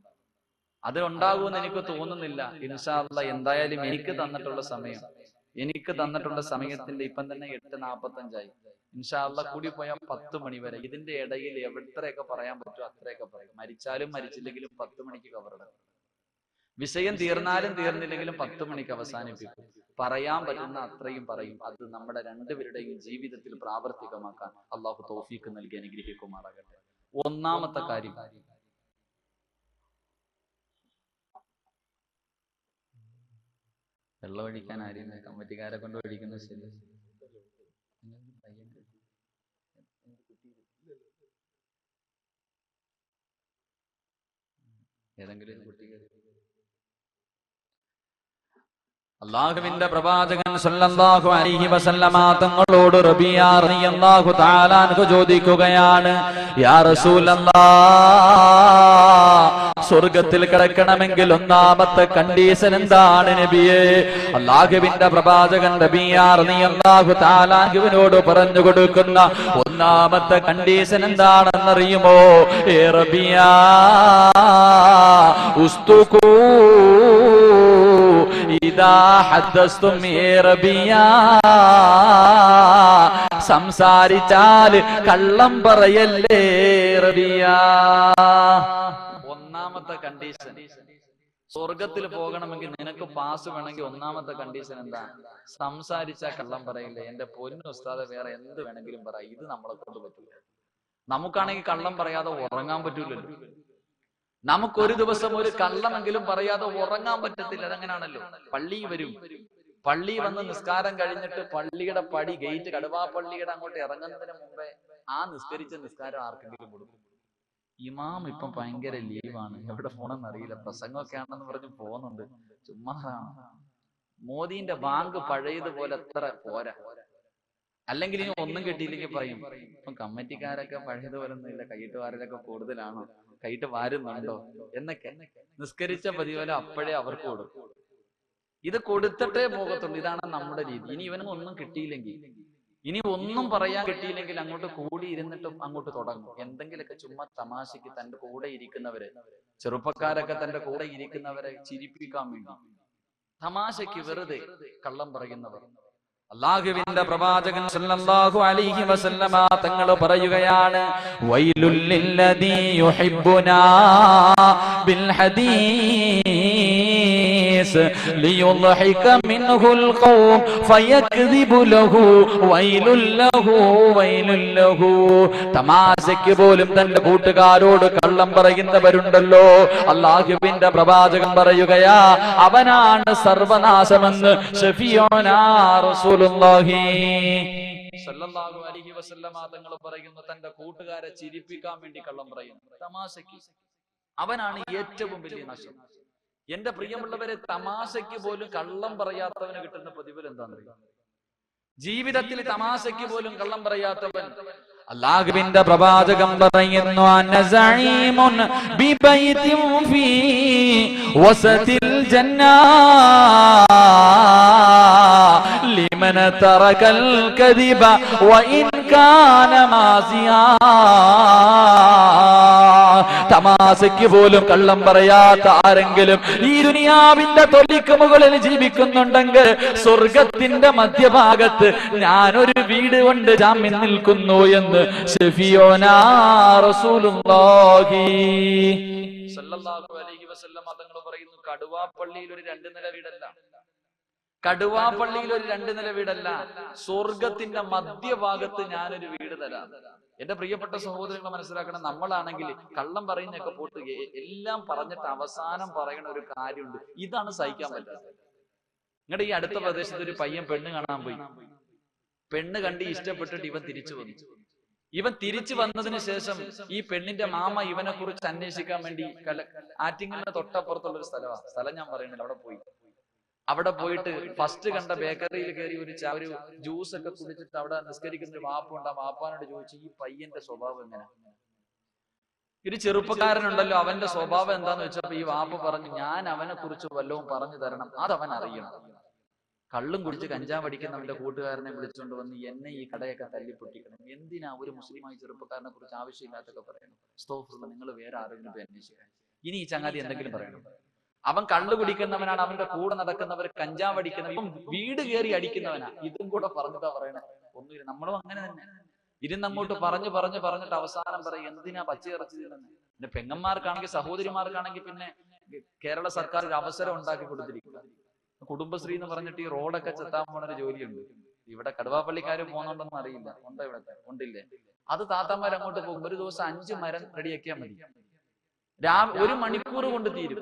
അതിനുണ്ടാകുമെന്ന് എനിക്ക് തോന്നുന്നില്ല. ഇൻഷാ അല്ലാഹ് എന്തായാലും എനിക്ക് തന്നിട്ടുള്ള സമയത്തിന്റെ ഇപ്പം തന്നെ 8:45 ഇൻഷാ അല്ലാഹ് കൂടി പോയാൽ 10 മണി വരെ. ഇതിന്റെ ഇടയിൽ എത്രയൊക്കെ പറയാൻ പറ്റുമോ അത്രയൊക്കെ പറയും. മരിച്ചാലും മരിച്ചില്ലെങ്കിലും 10 മണിക്ക് കബറടക്കും. വിഷയം തീർന്നാലും തീർന്നില്ലെങ്കിലും 10 മണിക്ക് അവസാനിപ്പിക്കും. പറയാൻ പറ്റുന്ന അത്രയും പറയും. അത് നമ്മുടെ രണ്ടുപേരുടെയും ജീവിതത്തിൽ പ്രാവർത്തികമാക്കാൻ അള്ളാഹു തൗഫീഖ് നൽകി അനുഗ്രഹിക്കുമാറാകട്ടെ. ഒന്നാമത്തെ കാര്യം, വെള്ളം ഒഴിക്കാൻ ആരും കമ്മിറ്റിക്കാരെ കൊണ്ട് ഒഴിക്കുന്നത് ശരി. ഏതെങ്കിലും കുട്ടികൾ അല്ലാഹുവിന്റെ പ്രവാചകൻ സല്ലല്ലാഹു അലൈഹി വസല്ലമ തങ്ങളോട് റബിയ റളിയല്ലാഹു തആല അൻഹു ചോദിക്കുകയാണ്, യാ റസൂലല്ലാഹ്, സ്വർഗ്ഗത്തിൽ കിടക്കണമെങ്കിൽ ഒന്നാമത്തെ കണ്ടീഷൻ എന്താണ് നബിയേ? അല്ലാഹുവിന്റെ പ്രവാചകൻ റബിയ റളിയല്ലാഹു തആല അൻഹുവിനോട് പറഞ്ഞു കൊടുക്കുന്ന ഒന്നാമത്തെ കണ്ടീഷൻ എന്താണെന്നറിയുമോ? ഏ റബിയ, ഉസ്തുകൂ ഇദാ ഹദ്ദസ്തും യാ റബിയ, സംസാരിച്ചാൽ കള്ളം പറയല്ലേ റബിയ. ഒന്നാമത്തെ കണ്ടീഷൻ, സ്വർഗത്തിൽ പോകണമെങ്കിൽ നിനക്ക് പാസ് വേണമെങ്കിൽ ഒന്നാമത്തെ കണ്ടീഷൻ എന്താ? സംസാരിച്ചാൽ കള്ളം പറയില്ലേ. എന്റെ പൊന്നു ഉസ്താദ്, വേറെ എന്ത് വേണമെങ്കിലും പറ, ഇത് നമ്മളെ കൊണ്ട് പറ്റില്ല. നമുക്കാണെങ്കിൽ കള്ളം പറയാതെ ഉറങ്ങാൻ പറ്റൂലല്ലോ. നമുക്കൊരു ദിവസം ഒരു കള്ളമെങ്കിലും പറയാതെ ഉറങ്ങാൻ പറ്റത്തില്ല. അതെങ്ങനെയാണല്ലോ. പള്ളി വരും, പള്ളി വന്ന് നിസ്കാരം കഴിഞ്ഞിട്ട് പള്ളിയുടെ പടി ഗേറ്റ്, കടുവാ പള്ളിയുടെ അങ്ങോട്ട് ഇറങ്ങുന്നതിന് മുമ്പേ ആ നിസ്കരിച്ച നിസ്കാരം ആർക്കെങ്കിലും കൊടുക്കും. ഇമാം ഇപ്പം ഭയങ്കര ലീവാണ്, എവിടെ പോണെന്ന് അറിയില്ല, പ്രസംഗമൊക്കെ ആണെന്ന് പറഞ്ഞ് പോകുന്നുണ്ട്, ചുമ്മാതാണ്. മോദീന്റെ ബാങ്ക് പഴയതുപോലെ അത്ര പോരാ. അല്ലെങ്കിൽ ഇനി ഒന്നും കിട്ടിയില്ലെങ്കിൽ പറയും, ഇപ്പം കമ്മിറ്റിക്കാരൊക്കെ പഴയതുപോലെ ഒന്നും ഇല്ല, കൈയിട്ട് വാരലൊക്കെ കൂടുതലാണോ, കൈയിട്ട് വാരുന്നുണ്ടോ എന്നൊക്കെ. നിസ്കരിച്ച പതിപോലെ അപ്പോഴേ അവർക്ക് കൊടുക്കും. ഇത് കൊടുത്തിട്ടേ പോകത്തുള്ളൂ. ഇതാണ് നമ്മുടെ രീതി. ഇനി ഇവനൊന്നും ഒന്നും കിട്ടിയില്ലെങ്കിൽ, ഇനി ഒന്നും പറയാൻ കിട്ടിയില്ലെങ്കിൽ അങ്ങോട്ട് കൂടി ഇരുന്നിട്ടും അങ്ങോട്ട് തുടങ്ങും. എന്തെങ്കിലുമൊക്കെ ചുമ്മാ തമാശക്ക് തന്റെ കൂടെ ഇരിക്കുന്നവരെ, ചെറുപ്പക്കാരൊക്കെ തന്റെ കൂടെ ഇരിക്കുന്നവരെ ചിരിപ്പിക്കാൻ വേണ്ടി തമാശക്ക് വെറുതെ കള്ളം പറയുന്നവർ. അല്ലാഹുവിന്റെ പ്രവാചകൻ സല്ലല്ലാഹു അലൈഹി വസല്ലമ തങ്ങൾ പറയുകയാണ്, വൈലുൽ ലില്ലദീ യുഹിബ്ബുനാ ബിൽ ഹദീസ് ലിയുദ്ഹിക മിൻഹുൽ ഖൗം ഫയക്ദിബു ലഹു വൈലുൽ ലഹു വൈലുൽ ലഹു. തമാശയ്ക്ക് പോലും തന്റെ കൂട്ടുകാരോട് കള്ളം പറയുന്നവരുണ്ടല്ലോ, അല്ലാഹുവിന്റെ പ്രവാചകൻ പറയുകയാ, അവനാണ് സർവനാശമെന്ന് ശഫീഉനാ റസൂൽ സല്ലല്ലാഹു അലൈഹി വസല്ലമ തങ്ങൾ പറയുന്നു, തന്റെ കൂട്ടുകാരെ ചിരിപ്പിക്കാൻ വേണ്ടി കള്ളം പറയുന്നു, തമാശയ്ക്ക്, അവനാണ് ഏറ്റവും വലിയ നാശം. എന്റെ പ്രിയമുള്ളവരെ, തമാശയ്ക്ക് പോലും കള്ളം പറയാത്തവന് കിട്ടുന്ന പ്രതിഫലം എന്താണെന്നറിയാം? ജീവിതത്തിൽ തമാശയ്ക്ക് പോലും കള്ളം പറയാത്തവൻ, അല്ലാഹുവിന്റെ പ്രവാചകൻ പറയുന്നു, അനസഈമുൻ ബിബൈതിൻ ഫീ വസതിൽ ജന്നാ ലിമൻ തറകൽ കദിബ വഇൻ കാന മാസിയാ. തമാശയ്ക്ക് പോലും കള്ളം പറയാത്ത ആരെങ്കിലും ഈ ദുനിയാവിന്റെ തൊലിക്ക് മുകളിൽ ജീവിക്കുന്നുണ്ടെങ്കിൽ സ്വർഗത്തിന്റെ മധ്യഭാഗത്ത് ഞാനൊരു വീട് കൊണ്ട് ജാമ്യം നിൽക്കുന്നു എന്ന് ശഫീഉനാ റസൂലുള്ളാഹി സല്ലല്ലാഹു അലൈഹി വസല്ലം തങ്ങൾ പറയുന്നു. കടുവാപ്പള്ളിയിൽ ഒരു 2 നില വീടല്ല, കടുവാപ്പള്ളിയിൽ ഒരു 2 നില വീടല്ല, സ്വർഗത്തിന്റെ മധ്യഭാഗത്ത് ഞാനൊരു വീട് തരാം. എന്റെ പ്രിയപ്പെട്ട സഹോദരങ്ങൾ മനസ്സിലാക്കണം, നമ്മളാണെങ്കിൽ കള്ളം പറയുന്നൊക്കെ പോട്ട് എല്ലാം പറഞ്ഞിട്ട് അവസാനം പറയുന്ന ഒരു കാര്യമുണ്ട്, ഇതാണ് സഹിക്കാൻ പറ്റാത്തത്. നിങ്ങളുടെ ഈ അടുത്ത പ്രദേശത്ത് ഒരു പയ്യൻ പെണ്ണ് കാണാൻ പോയി, പെണ്ണ് കണ്ട് ഇഷ്ടപ്പെട്ടിട്ട് ഇവൻ തിരിച്ചു വന്നു. ഇവൻ തിരിച്ചു വന്നതിന് ശേഷം ഈ പെണ്ണിന്റെ മാമ ഇവനെ കുറിച്ച് അന്വേഷിക്കാൻ വേണ്ടി ആറ്റിങ്ങലിന്റെ തൊട്ടപ്പുറത്തുള്ള ഒരു സ്ഥലം ഞാൻ പറയുന്നില്ല, അവിടെ പോയിട്ട് ഫസ്റ്റ് കണ്ട ബേക്കറിയിൽ കയറി ഒരു ജ്യൂസ് ഒക്കെ കുടിച്ചിട്ട് അവിടെ നിസ്കരിക്കുന്ന ഒരു വാപ്പുണ്ട്. ആ വാപ്പാനോട് ചോദിച്ചു, ഈ പയ്യന്റെ സ്വഭാവം എങ്ങനെ? ഒരു ചെറുപ്പക്കാരനുണ്ടല്ലോ, അവന്റെ സ്വഭാവം എന്താന്ന് വെച്ചപ്പോ ഈ വാപ്പ പറഞ്ഞു, ഞാൻ അവനെ കുറിച്ച് വല്ലതും പറഞ്ഞു തരണം, അതവൻ അറിയണം. കള്ളും കുടിച്ച് കഞ്ചാവ് അടിക്കുന്നവന്റെ കൂട്ടുകാരനെ വിളിച്ചുകൊണ്ട് വന്ന് എന്നെ ഈ കടയൊക്കെ തല്ലിപ്പൊട്ടിക്കണം, എന്തിനാ ഒരു മുസ്ലിമായി ചെറുപ്പക്കാരനെ കുറിച്ച് ആവശ്യമില്ലാത്തൊക്കെ പറയണം? അസ്തഗ്ഫിറുല്ലാഹ്, നിങ്ങൾ വേറെ ആരെങ്കിലും പോയി അന്വേഷിക്കാൻ. ഇനി ഈ ചങ്ങാതി എന്തെങ്കിലും പറയണം. അവൻ കള്ളു കുടിക്കുന്നവനാണ്, അവന്റെ കൂടെ നടക്കുന്നവർ കഞ്ചാവ് അടിക്കുന്നവൻ, വീട് കയറി അടിക്കുന്നവനാ. ഇതും കൂടെ പറഞ്ഞിട്ടാ പറയണേ, ഒന്നുമില്ല, നമ്മളും അങ്ങനെ തന്നെ ഇരുന്നങ്ങോട്ട് പറഞ്ഞിട്ട് അവസാനം പറയും, എന്തിനാ പച്ചയിറച്ചി തിന്നുന്നത്? പിന്നെ പെങ്ങന്മാർക്കാണെങ്കിൽ സഹോദരിമാർക്കാണെങ്കിൽ പിന്നെ കേരള സർക്കാർ ഒരു അവസരം ഉണ്ടാക്കി കൊടുത്തിരിക്കുക. കുടുംബശ്രീ എന്ന് പറഞ്ഞിട്ട് ഈ റോഡൊക്കെ ചെത്താൻ പോണ ഒരു ജോലിയുണ്ട്. ഇവിടെ കടുവാപ്പള്ളിക്കാര് പോകുന്നുണ്ടെന്ന് അറിയില്ല, ഉണ്ടോ? ഇവിടെ ഉണ്ടില്ലേ? അത് താത്താമാർ അങ്ങോട്ട് പോകും. ഒരു ദിവസം 5 മരം റെഡിയാക്കിയാൽ മതി, 1 മണിക്കൂർ കൊണ്ട് തീരും.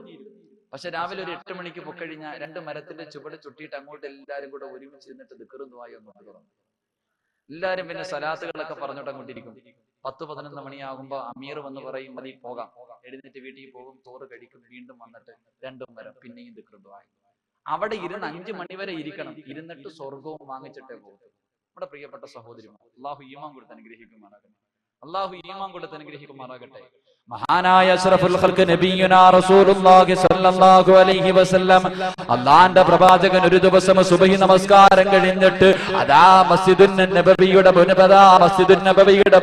പക്ഷെ രാവിലെ ഒരു 8 മണിക്ക് പൊക്കഴിഞ്ഞാൽ 2 മരത്തിന്റെ ചുവട് ചുട്ടിയിട്ട് അങ്ങോട്ട് എല്ലാരും കൂടെ ഒരുമിച്ച് ഇരുന്നിട്ട് ദിക്റുദുആ അങ്ങോട്ട് തുറന്നു. എല്ലാരും പിന്നെ സലാത്തുകളൊക്കെ പറഞ്ഞോട്ട് അങ്ങോട്ടിരിക്കും. 10-11 മണിയാകുമ്പോ അമീർ വന്ന് പറയും, മതി പോകാം. എഴുന്നേറ്റ് വീട്ടിൽ പോകും, ചോറ് കഴിക്കും, വീണ്ടും വന്നിട്ട് 2 മരം പിന്നെയും ദിക്റുദുആ. അവിടെ ഇരുന്ന് 5 മണി വരെ ഇരിക്കണം, ഇരുന്നിട്ട് സ്വർഗവും വാങ്ങിച്ചിട്ടേ പോകും. നമ്മുടെ പ്രിയപ്പെട്ട സഹോദരിമാർ, അള്ളാഹു ഈമാൻ കൊടുത്ത് അനുഗ്രഹിക്കുമാറാകട്ടെ, അള്ളാഹു ഈമാൻ കൊടുത്ത് അനുഗ്രഹിക്കുമാറാകട്ടെ. മഹാനായ അഷ്റഫുൽ ഖൽഖ് നബിയുനാ റസൂലുള്ളാഹി സ്വല്ലല്ലാഹു അലൈഹി വസല്ലം, അല്ലാഹുവിന്റെ പ്രവാചകൻ ഒരു ദിവസം സുബ്ഹി നമസ്കാരം കഴിഞ്ഞിട്ട് അദാ മസ്ജിദുൻ നബവിയുടെ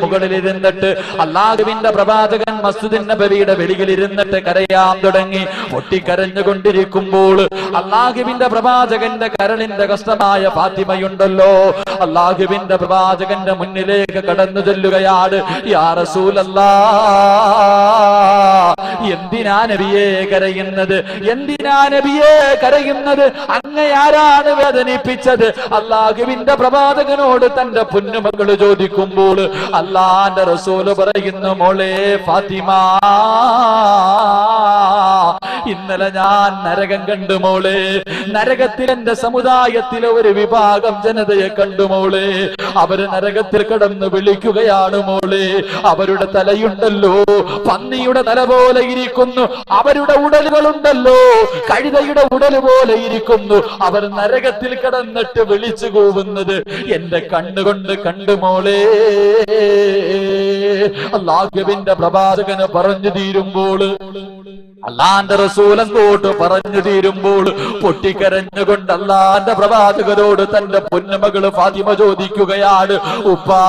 മുകളിൽ ഇരുന്നിട്ട് അല്ലാഹുവിന്റെ പ്രവാചകൻ മസ്ജിദുൻ നബവിയുടെ വെളിയിൽ ഇരുന്നിട്ട് കരയാൻ തുടങ്ങി. പൊട്ടിക്കരഞ്ഞുകൊണ്ടിരിക്കുമ്പോൾ അല്ലാഹുവിന്റെ പ്രവാചകന്റെ കരളിന്റെ കഷ്ടമായ ഫാത്തിമയുണ്ടല്ലോ, അല്ലാഹുവിന്റെ പ്രവാചകന്റെ മുന്നിലേക്ക് കടന്നു ചെല്ലുകയാണ്. യാ റസൂലല്ലാഹ്, എന്തിനാ നബിയെ കരയുന്നത്? എന്തിനാ നബിയെ കരയുന്നത്? അങ്ങയാരാണ് വേദനിപ്പിച്ചത്? അല്ലാഹുവിന്റെ പ്രവാചകനോട് തന്റെ പൊന്നുമകള് ചോദിക്കുമ്പോൾ അല്ലാഹുവിന്റെ റസൂല് പറയുന്നു, മോളെ ഫാത്തിമ, ഇന്നലെ ഞാൻ നരകം കണ്ടു മോളെ. നരകത്തിൽ എന്റെ സമുദായത്തിലെ ഒരു വിഭാഗം ജനതയെ കണ്ടു മോളെ. അവര് നരകത്തിൽ കടന്നു വിളിക്കുകയാണ് മോളെ. അവരുടെ തലയുണ്ടല്ലോ പന്നിയുടെ തല പോലെ ഇരിക്കുന്നു, അവരുടെ ഉടലുകളുണ്ടല്ലോ കഴുതയുടെ ഉടല് പോലെ ഇരിക്കുന്നു. അവർ നരകത്തിൽ കിടന്നിട്ട് വിളിച്ചു കൂവുന്നത് എന്റെ കണ്ണുകൊണ്ട് കണ്ടു മോളെ. അല്ലാഹുവിന്റെ പ്രവാചകന് പറഞ്ഞു തീരുമ്പോൾ അള്ളാന്റെ റസൂൽ അങ്ങോട്ട് പറഞ്ഞു തീരുമ്പോൾ പൊട്ടിക്കരഞ്ഞുകൊണ്ട് അള്ളാന്റെ പ്രവാചകരോട് തന്റെ പൊന്നുമകള് ഫാത്തിമ ചോദിക്കുകയാണ്, ഉപ്പാ,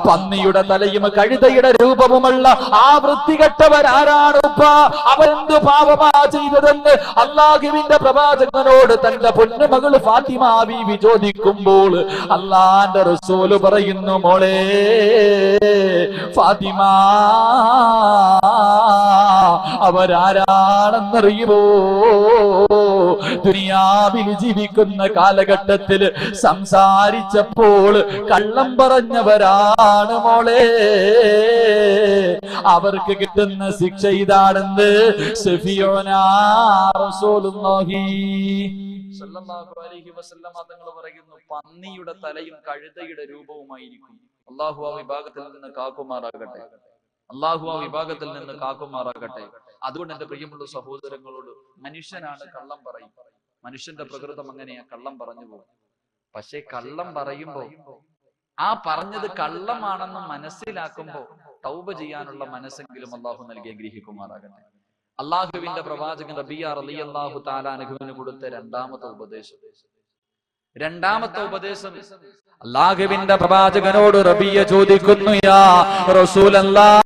പന്നിയുടെ തലയും കഴുതയുടെ രൂപവുമുള്ള ആ വൃത്തികെട്ടവരാരാണ് ഉപ്പാ? അവരെന്ത് പാപമാ ചെയ്തതെന്ന് അള്ളാഹുവിന്റെ പ്രവാചകനോട് തന്റെ പൊന്നുമകള് ഫാത്തിമ ബീവി ചോദിക്കുമ്പോൾ അള്ളാന്റെ റസൂല് പറയുന്നു, മോളെ ഫാത്തിമ, അവരാരാണെന്നറിയുമോ? ദുനിയാവിൽ ജീവിക്കുന്ന കാലഘട്ടത്തിൽ സംസാരിച്ചപ്പോൾ കള്ളം പറഞ്ഞവരാണ് മോളെ. അവർക്ക് കിട്ടുന്ന ശിക്ഷ ഇതാണെന്ന് സഫിയോനാ റസൂലുള്ളാഹി സ്വല്ലല്ലാഹു അലൈഹി വസല്ലം തങ്ങൾ പറയുന്നു, പന്നിയുടെ തലയും കഴുതയുടെ രൂപവുമായിരിക്കും. അല്ലാഹു ആ വിഭാഗത്തിൽ നിന്ന് കാക്കുമാറാകട്ടെ. അള്ളാഹു ആ വിഭാഗത്തിൽ നിന്ന് കാക്കുമാറാകട്ടെ. അതുകൊണ്ട് എന്റെ പ്രിയമുള്ള സഹോദരങ്ങളോട്, മനുഷ്യനാണ് കള്ളം പറയും. മനുഷ്യന്റെ പ്രകൃതം അങ്ങനെയാ, കള്ളം പറഞ്ഞു പോകും. പക്ഷെ കള്ളം പറയുമ്പോ ആ പറഞ്ഞത് കള്ളമാണെന്ന് മനസ്സിലാക്കുമ്പോ തൗബ ചെയ്യാനുള്ള മനസ്സെങ്കിലും അള്ളാഹു നൽകി അനുഗ്രഹിക്കുമാറാകട്ടെ. അള്ളാഹുവിന്റെ പ്രവാചകൻ റബിയ റളിയല്ലാഹു തആല അൻഹുവിന് കൊടുത്ത രണ്ടാമത്തെ ഉപദേശം അള്ളാഹുവിന്റെ പ്രവാചകനോട് റബിയ ചോദിക്കുന്നു, യാ റസൂലല്ലാഹ്,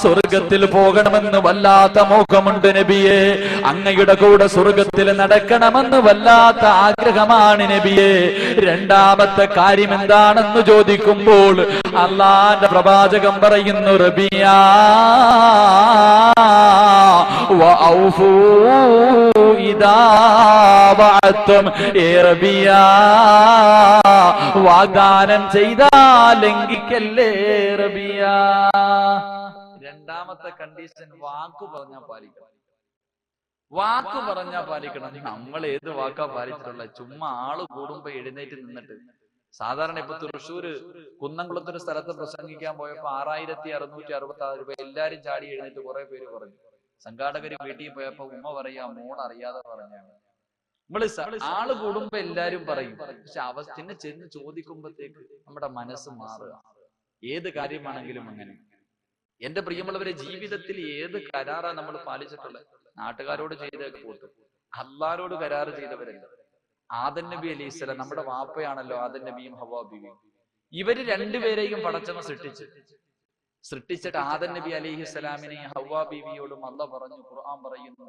സ്വർഗത്തിൽ പോകണമെന്ന് വല്ലാത്ത മോഹമുണ്ട് നബിയെ. അങ്ങയുടെ കൂടെ സ്വർഗത്തിൽ നടക്കണമെന്ന് വല്ലാത്ത ആഗ്രഹമാണ് നബിയെ. രണ്ടാമത്തെ കാര്യം എന്താണെന്ന് ചോദിക്കുമ്പോൾ അള്ളാന്റെ പ്രവാചകൻ പറയുന്നു, റബിയ വഔഫൂ ഇദാ വഅത്തും, ഏ റബിയ, വാഗ്ദാനം ചെയ്താൽ ലംഘിക്കല്ലേ റബിയ. രണ്ടാമത്തെ കണ്ടീഷൻ വാക്കു പറഞ്ഞാൽ പാലിക്കണം. വാക്കു പറഞ്ഞാൽ പാലിക്കണം. നമ്മൾ ഏത് വാക്കാ പാലിച്ചിട്ടുള്ള? ചുമ്മാ ആള് കൂടുമ്പോ എഴുന്നേറ്റ് നിന്നിട്ട്. സാധാരണ ഇപ്പൊ തൃശ്ശൂര് കുന്നംകുളത്തൊരു സ്ഥലത്ത് പ്രസംഗിക്കാൻ പോയപ്പോ 6666 രൂപ എല്ലാരും ചാടി എഴുന്നേറ്റ് കുറെ പേര് പറഞ്ഞു. സംഘാടകര് വീട്ടിൽ പോയപ്പോ ഉമ്മ പറയാ, മോൾ അറിയാതെ പറഞ്ഞാണ്. നമ്മള് ആള് കൂടുമ്പോ എല്ലാരും പറയും, പക്ഷെ അവസ്ഥ ചെന്ന് ചോദിക്കുമ്പോഴത്തേക്ക് നമ്മുടെ മനസ്സ് മാറുക. ഏത് കാര്യമാണെങ്കിലും അങ്ങനെ. എന്റെ പ്രിയമുള്ളവരെ, ജീവിതത്തിൽ ഏത് കരാറാ നമ്മൾ പാലിച്ചിട്ടുള്ളത്? നാട്ടുകാരോട് ചെയ്തൊക്കെ പോട്ടു, അല്ലാഹുവോട് കരാറ് ചെയ്തവരല്ല. ആദം നബി അലൈഹിസ്സലാം, നമ്മുടെ വാപ്പയാണല്ലോ ആദം നബിയും ഹവ്വാ ബീവിയും. ഇവര് രണ്ടുപേരെയും പടച്ചവൻ സൃഷ്ടിച്ചിട്ട് ആദം നബി അലൈഹിസ്സലാമിനെയും ഹവ്വാ ബീവിയോടും അല്ലാഹു പറഞ്ഞു, ഖുർആൻ പറയുന്നു,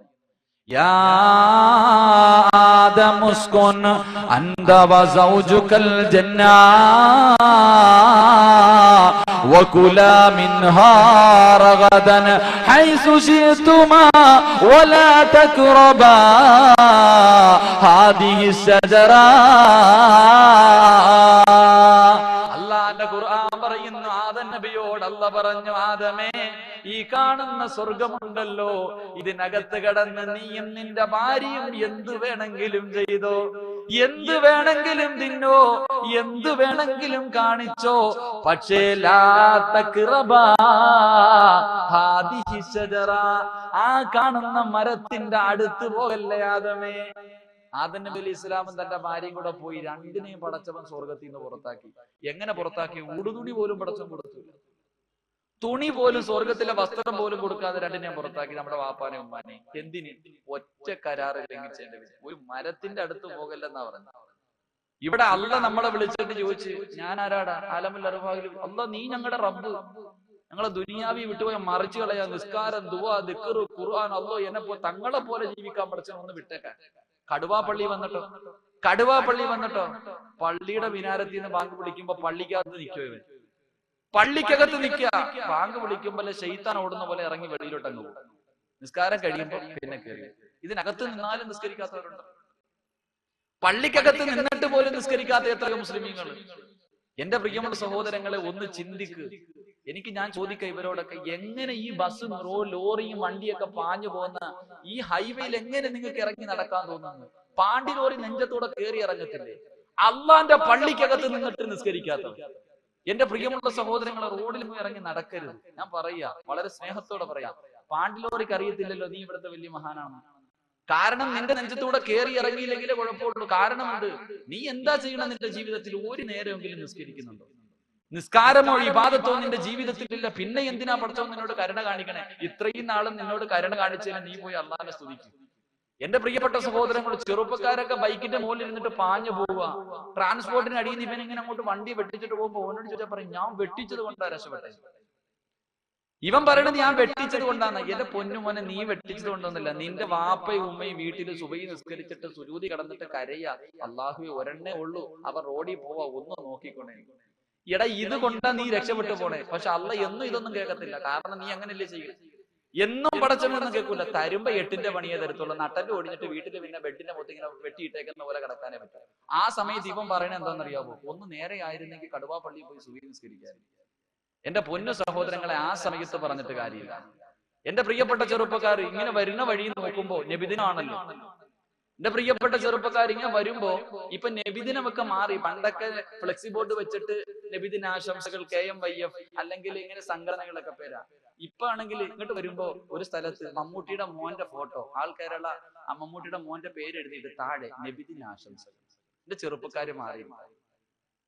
യാ ആദം ഉസ്കുൻ അൻത വസൗജുകൽ ജന്നാ വകുലാ മിൻഹാ റഗദൻ ഹൈസു ശിഅ്തുമാ വലാ തഖറബാ ഹാദിഹി ശജറാ. അല്ലാഹുവിന്റെ ഖുർആൻ പറയുന്നു, ആദം നബിയോട് അല്ലാഹു പറഞ്ഞു, ആദമേ, ഈ കാണുന്ന സ്വർഗമുണ്ടല്ലോ, ഇതിനകത്ത് കടന്ന് നീയും നിന്റെ ഭാര്യയും എന്ത് വേണമെങ്കിലും ചെയ്തോ, എന്ത് വേണമെങ്കിലും തിന്നോ, എന്ത് വേണമെങ്കിലും കാണിച്ചോ, പക്ഷേ ലാ തഖറബാ ഹാദിഹി ശജറ, ആ കാണുന്ന മരത്തിന്റെ അടുത്ത് പോകല്ലേ ആദമേ. ആദം നബി അലൈഹി ഇസ്ലാമും തന്റെ ഭാര്യയും കൂടെ പോയി രണ്ടിനെയും പടച്ചവൻ സ്വർഗത്തിൽ നിന്ന് പുറത്താക്കി. എങ്ങനെ പുറത്താക്കി? ഉടുതുണി പോലും പടച്ചവൻ കൊടുത്തില്ല. തുണി പോലും, സ്വർഗത്തിലെ വസ്ത്രം പോലും കൊടുക്കാതെ രണ്ടിനെയും പുറത്താക്കി. നമ്മുടെ വാപ്പാനെ ഉമ്മാനെ എന്തിന്? ഒറ്റ കരാറ് ലംഘിച്ചതിന്റെ പേരിൽ. ഒരു മരത്തിന്റെ അടുത്ത് പോകല്ലെന്നാ പറഞ്ഞത്. ഇവിടെ അല്ലാഹ് നമ്മളെ വിളിച്ചിട്ട് ചോദിച്ചു, ഞാൻ ആരാടാ? ആലമുൽ അർവാഹിൽ അല്ലാഹ്, നീ ഞങ്ങളുടെ റബ്ബ്, ഞങ്ങളെ ദുനിയാവി വിട്ടുപോയ മറിച്ചു കളയാ, നിസ്കാരം, ദുആ, ദിക്ർ, ഖുർആൻ, അല്ലാഹ് എന്നെ തങ്ങളെ പോലെ ജീവിക്കാൻ പഠിച്ചവൻ ഒന്ന് വിട്ടേക്കാൻ. കടുവാപ്പള്ളി വന്നിട്ടോ പള്ളിയുടെ മിനാരത്തിൽ നിന്ന് ബാങ്ക് വിളിക്കുമ്പോ പള്ളിക്കകത്ത് നിൽക്കുവോ? ഇവൻ പള്ളിക്കകത്ത് നിൽക്കുക. ബാങ്ക് വിളിക്കുമ്പോൾ ശൈത്താൻ ഓടുന്ന പോലെ ഇറങ്ങി വെളിയിലോട്ട് അങ്ങ് പോകും. നിസ്കാരം കഴിയുമ്പോ പിന്നെ കയറി. ഇതിനകത്ത് നിന്നാലും നിസ്കരിക്കാത്തവരുണ്ട്. പള്ളിക്കകത്ത് നിന്നിട്ട് പോലും നിസ്കരിക്കാത്ത എത്രയോ മുസ്ലിമീങ്ങൾ. എന്റെ പ്രിയമുള്ള സഹോദരങ്ങളെ, ഒന്ന് ചിന്തിക്ക്. ഞാൻ ചോദിക്കാം ഇവരോടൊക്കെ, എങ്ങനെ ഈ ബസ്സും ലോറിയും വണ്ടിയൊക്കെ പാഞ്ഞു പോകുന്ന ഈ ഹൈവേയിൽ എങ്ങനെ നിങ്ങൾക്ക് ഇറങ്ങി നടക്കാൻ തോന്നുന്നു? പാണ്ടി ലോറി നെഞ്ചത്തോടെ കയറി ഇറങ്ങത്തില്ലേ? അള്ളാന്റെ പള്ളിക്കകത്ത് നിന്നിട്ട് നിസ്കരിക്കാത്തവർ. എന്റെ പ്രിയമുള്ള സഹോദരങ്ങളെ, റോഡിൽ പോയി ഇറങ്ങി നടക്കരുത്. ഞാൻ പറയാ, വളരെ സ്നേഹത്തോടെ പറയാം, പാണ്ടി ലോറിക്ക് അറിയത്തില്ലല്ലോ നീ ഇവിടുത്തെ വലിയ മഹാനാണ്. കാരണം നിന്റെ നെഞ്ചത്തൂടെ കയറി ഇറങ്ങിയില്ലെങ്കിലേ കുഴപ്പമുള്ളൂ. കാരണമുണ്ട്. നീ എന്താ ചെയ്യണം? നിന്റെ ജീവിതത്തിൽ ഒരു നേരമെങ്കിലും നിസ്കരിക്കുന്നുണ്ടോ? നിസ്കാരമോ ഇബാദത്തോ നിന്റെ ജീവിതത്തിലില്ല, പിന്നെ എന്തിനാ പടച്ചവൻ നിന്നോട് കരുണ കാണിക്കണേ? ഇത്രയും നാളും നിന്നോട് കരുണ കാണിച്ചതിന് നീ പോയി അള്ളാഹിനെ സ്തുതിക്കും. എന്റെ പ്രിയപ്പെട്ട സഹോദരങ്ങൾ, ചെറുപ്പക്കാരൊക്കെ ബൈക്കിന്റെ മുകളിൽ ഇരുന്നിട്ട് പാഞ്ഞു പോവുക. ട്രാൻസ്പോർട്ടിന് അടിയിൽ ഇവൻ ഇങ്ങനെ അങ്ങോട്ട് വണ്ടി വെട്ടിച്ചിട്ട് പോകുമ്പോ ഓനോട് ചോദിച്ചാൽ പറയും, ഞാൻ വെട്ടിച്ചത് കൊണ്ടാ രക്ഷപ്പെട്ടത്. ഇവൻ പറയണത് ഞാൻ വെട്ടിച്ചത് കൊണ്ടാണ്. എന്റെ പൊന്നുമോനെ, നീ വെട്ടിച്ചത് കൊണ്ടൊന്നുമില്ല. നിന്റെ വാപ്പയും ഉമ്മയും വീട്ടിൽ സുബഹി നിസ്കരിച്ചിട്ട് സുജൂദി കടന്നിട്ട് കരയാ, അള്ളാഹുവേ ഒരെണ്ണേ ഉള്ളൂ, അവർ റോഡിൽ പോവാ, ഒന്ന് നോക്കിക്കൊണ്ടേ. എടാ, ഇത് കൊണ്ടാ നീ രക്ഷപ്പെട്ടു പോണേ. പക്ഷെ അല്ല എന്നും ഇതൊന്നും കേൾക്കത്തില്ല. കാരണം നീ അങ്ങനെയല്ലേ ചെയ്യും. എന്നും പടച്ചവനൊന്നും കേൾക്കൂല. തരുമ്പോ 8ന്റെ പണിയെ തരത്തുള്ളൂ. നട്ടല് ഒടിഞ്ഞിട്ട് വീട്ടിൽ പിന്നെ ബെഡിന്റെ മൊത്തം ഇങ്ങനെ വെട്ടിയിട്ടേക്കുന്ന പോലെ കിടക്കാനേ പറ്റും. ആ സമയത്ത് ഇവൻ പറയണത് എന്താണെന്നറിയാവോ? ഒന്ന് നേരെ ആയിരുന്നെങ്കിൽ കടുവാ പള്ളിയിൽ പോയി സുബഹി നിസ്കരിക്കാൻ. എന്റെ പൊന്നു സഹോദരങ്ങളെ, ആ സമയത്ത് പറഞ്ഞിട്ട് കാര്യമില്ല. എന്റെ പ്രിയപ്പെട്ട ചെറുപ്പക്കാർ ഇങ്ങനെ വരുന്ന വഴി നോക്കുമ്പോ നബിദിനാണല്ലോ. എന്റെ പ്രിയപ്പെട്ട ചെറുപ്പക്കാർ ഇങ്ങനെ വരുമ്പോ ഇപ്പൊ നബിദിനമൊക്കെ മാറി. പണ്ടൊക്കെ ഫ്ലെക്സി ബോർഡ് വെച്ചിട്ട് നബിദിനാശംസകൾ KMYF അല്ലെങ്കിൽ ഇങ്ങനെ സംഘടനകളൊക്കെ പേരാ. ഇപ്പൊ ആണെങ്കിൽ ഇങ്ങോട്ട് വരുമ്പോ ഒരു സ്ഥലത്ത് മമ്മൂട്ടിയുടെ മോന്റെ ഫോട്ടോ, ആൾക്കാരുള്ള ആ മമ്മൂട്ടിയുടെ മോന്റെ പേര് എഴുതിയിട്ട് താഴെ നബിദിനാശംസകൾ. എന്റെ ചെറുപ്പക്കാര് മാറി.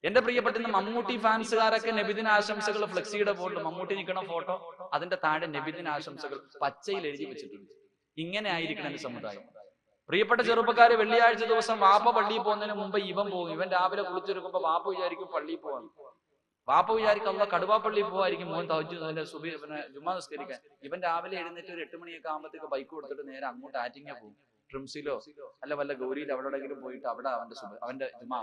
എന്റെ പ്രിയപ്പെട്ട മമ്മൂട്ടി ഫാൻസുകാരൊക്കെ നബിദിനാശംസകൾ ഫ്ലെക്സിയുടെ ബോർഡിൽ മമ്മൂട്ടി നിൽക്കണ ഫോട്ടോ, അതിന്റെ താഴെ നബിദിനാശംസകൾ പച്ചയിൽ എഴുതി വെച്ചിട്ടുണ്ട്. ഇങ്ങനെ ആയിരിക്കണം എന്റെ സമുദായം. പ്രിയപ്പെട്ട ചെറുപ്പക്കാര്, വെള്ളിയാഴ്ച ദിവസം വാപ്പ പള്ളിയിൽ പോകുന്നതിന് മുമ്പ് ഇവൻ പോകും. ഇവൻ രാവിലെ കുളിച്ചെടുക്കുമ്പോ വാപ്പ വിചാരിക്കും പള്ളിയിൽ പോവാൻ. വാപ്പ വിചാരിക്കും അല്ല കടുവാ പള്ളിയിൽ പോവായിരിക്കും മോൻ തഹജ്ജുദിന്റെ സുബഹി പിന്നെ ജുമാ നിസ്കരിക്കാൻ. ഇവൻ രാവിലെ എഴുന്നേറ്റ് ഒരു 8 മണിയൊക്കെ ആകുമ്പോഴത്തേക്ക് ബൈക്ക് കൊടുത്തിട്ട് നേരെ അങ്ങോട്ട് ആറ്റിങ്ങ പോകും. ട്രിംസിലോ അല്ല വല്ല ഗൗരിയിലോ എവിടെയെങ്കിലും പോയിട്ട് അവിടെ അവന്റെ ജുമാ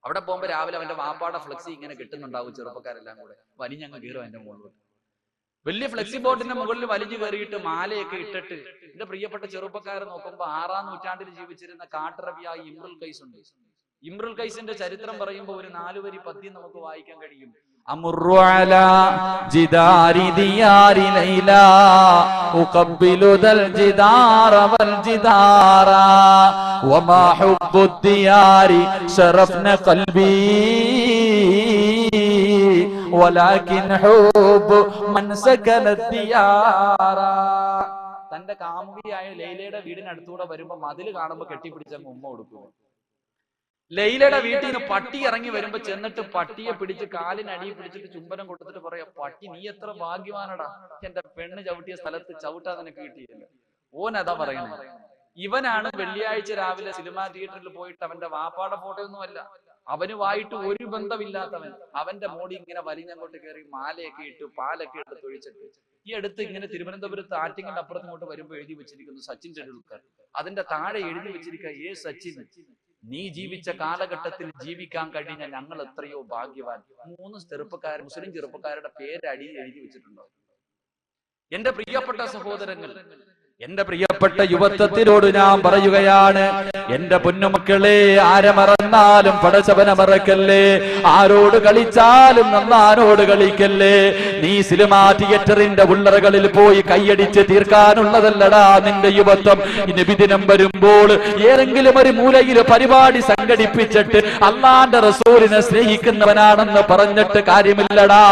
അവിടെ പോകുമ്പോ രാവിലെ അവന്റെ വാപ്പാടെ ഫ്ലെക്സി ഇങ്ങനെ കിട്ടുന്നുണ്ടാവും. ചെറുപ്പക്കാരെല്ലാം കൂടെ വലിഞ്ഞങ്ങ് കയറും എന്റെ മുകളിൽ. വലിയ ഫ്ലെക്സി ബോർഡിന്റെ മുകളിൽ വലിഞ്ഞു കയറിയിട്ട് മാലയൊക്കെ ഇട്ടിട്ട് എന്റെ പ്രിയപ്പെട്ട ചെറുപ്പക്കാരെ നോക്കുമ്പോ 6-ാം നൂറ്റാണ്ടിൽ ജീവിച്ചിരുന്ന കാട്ടറബിയായ ഇമ്രുൽ ഖൈസ് ഉണ്ട്. ഇമ്രുൽ ഖൈസിന്റെ ചരിത്രം പറയുമ്പോൾ ഒരു 4 വരി പദ്യം നമുക്ക് വായിക്കാൻ കഴിയും. അമുറു അലാ ജിദാരി ദിയാരി ലൈലാ ഉഖബ്ബിലു ദൽ ജിദാറ വൽ ജിദാറ വമാ ഹുബ്ബു ദിയാരി ശറഫ്ന ഖൽബി വലാകിൻ ഹുബ്ബു മൻ സകന ദിയാറ. തന്റെ കാമുകിയായ ലൈലയുടെ വീടിനടുത്തൂടെ വരുമ്പോ മതില് കാണുമ്പോ കെട്ടിപ്പിടിച്ച ഉമ്മ കൊടുക്കും. ലൈലയുടെ വീട്ടിൽ നിന്ന് പട്ടി ഇറങ്ങി വരുമ്പോ ചെന്നിട്ട് പട്ടിയെ പിടിച്ച് കാലിനടിയിൽ പിടിച്ചിട്ട് ചുംബനം കൊടുത്തിട്ട് പറയാ, പട്ടി നീ എത്ര ഭാഗ്യവാനടാ, എന്റെ പെണ്ണ് ചവിട്ടിയ സ്ഥലത്ത് ചവിട്ടാ നിനക്ക് കിട്ടിയില്ല. ഓനതാ പറയണേ. ഇവനാണ് വെള്ളിയാഴ്ച രാവിലെ സിനിമാ തിയേറ്ററിൽ പോയിട്ട് അവന്റെ വാപ്പാടെ ഫോട്ടോ ഒന്നുമല്ല, അവനുമായിട്ട് ഒരു ബന്ധമില്ലാത്തവൻ അവന്റെ മോടി ഇങ്ങനെ വലിഞ്ഞങ്ങോട്ട് കയറി മാലയൊക്കെ ഇട്ട് പാലൊക്കെ ഇട്ട് തൊഴിച്ചിട്ട് ഈ അടുത്ത് ഇങ്ങനെ തിരുവനന്തപുരത്ത് ആറ്റിങ്ങന്റെ അപ്പുറത്ത് ഇങ്ങോട്ട് വരുമ്പോ എഴുതി വെച്ചിരിക്കുന്നു സച്ചിൻ ടെണ്ടുൽക്കർ. അതിന്റെ താഴെ എഴുതി വെച്ചിരിക്കുക, ഏ സച്ചിൻ, നീ ജീവിച്ച കാലഘട്ടത്തിൽ ജീവിക്കാൻ കഴിഞ്ഞ ഞങ്ങൾ എത്രയോ ഭാഗ്യവാൻ. 3 ചെറുപ്പക്കാർ, മുസ്ലിം ചെറുപ്പക്കാരുടെ പേര് അടിയിൽ എഴുതി വെച്ചിട്ടുണ്ടോ? എന്റെ പ്രിയപ്പെട്ട സഹോദരങ്ങൾ, എന്റെ പ്രിയപ്പെട്ട യുവത്വത്തിനോട് ഞാൻ പറയുകയാണ്, എന്റെ പൊന്നുമക്കളെ, ആരെ മറന്നാലും പടച്ചവനെ മറക്കല്ലേ. ആരോട് കളിച്ചാലും നന്നാരോട് കളിക്കല്ലേ. നീ സിനിമാ തിയേറ്ററിന്റെ ഉള്ളറകളിൽ പോയി കൈയടിച്ച് തീർക്കാനുള്ളതല്ലടാ നിന്റെ യുവത്വം. നബിദിനം വരുമ്പോൾ ഏതെങ്കിലും ഒരു മൂലയിൽ പരിപാടി സംഘടിപ്പിച്ചിട്ട് അള്ളാന്റെ റസൂലിനെ സ്നേഹിക്കുന്നവനാണെന്ന് പറഞ്ഞിട്ട് കാര്യമില്ലടാ.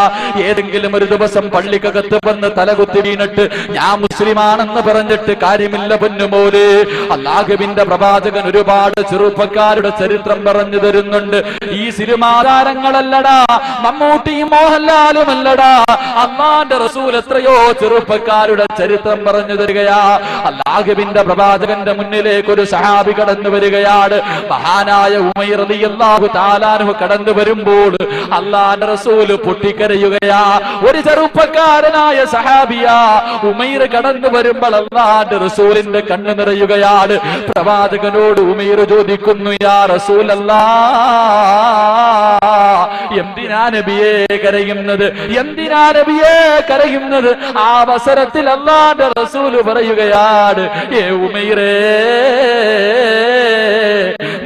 ഏതെങ്കിലും ഒരു ദിവസം പള്ളിക്കകത്ത് വന്ന് തലകുത്തി വീണിട്ട് ഞാൻ മുസ്ലിമാണെന്ന് പറഞ്ഞിട്ട് കാര്യമില്ല പൊന്നുമോല്. അല്ലാഹുവിന്റെ പ്രവാചകൻ ഒരുപാട് ചെറുപ്പക്കാരുടെ ചരിത്രം പറഞ്ഞു തരുന്നുണ്ട്. ഈ സിനിമാ താരങ്ങളല്ലടാ, മമ്മൂട്ടിയും മോഹൻലാലും അല്ലടാ, അല്ലാഹുവിന്റെ റസൂൽ എത്രയോ ചെറുപ്പക്കാരുടെ ചരിത്രം പറഞ്ഞു തരികയാ. അല്ലാഹുവിന്റെ പ്രവാചകന്റെ മുന്നിലേക്ക് ഒരു സഹാബി കടന്നു വരികയാണ്. മഹാനായ ഉമൈർ റളിയല്ലാഹു തആല അൻഹു കടന്നു വരുമ്പോൾ അല്ലാഹുവിന്റെ റസൂൽ പൊട്ടിക്കരയുകയാ. ഒരു ചെറുപ്പക്കാരനായ സഹാബിയാ ഉമൈർ കടന്നു വരുമ്പോൾ അല്ലാഹുവിന്റെ റസൂലിന്റെ കണ്ണ് നിറയുകയാണ്. പ്രവാചകനോട് ഉമൈർ ചോദിക്കുന്നു, യാ റസൂലല്ലാഹ്, എന്തിനാ നബിയേ കരയുന്നത്? എന്തിനാ നബിയേ കരയുന്നത്? ആ അവസരത്തിൽ അല്ലാഹുവിന്റെ റസൂൽ പറയുകയാണ്, ഏ ഉമൈറേ,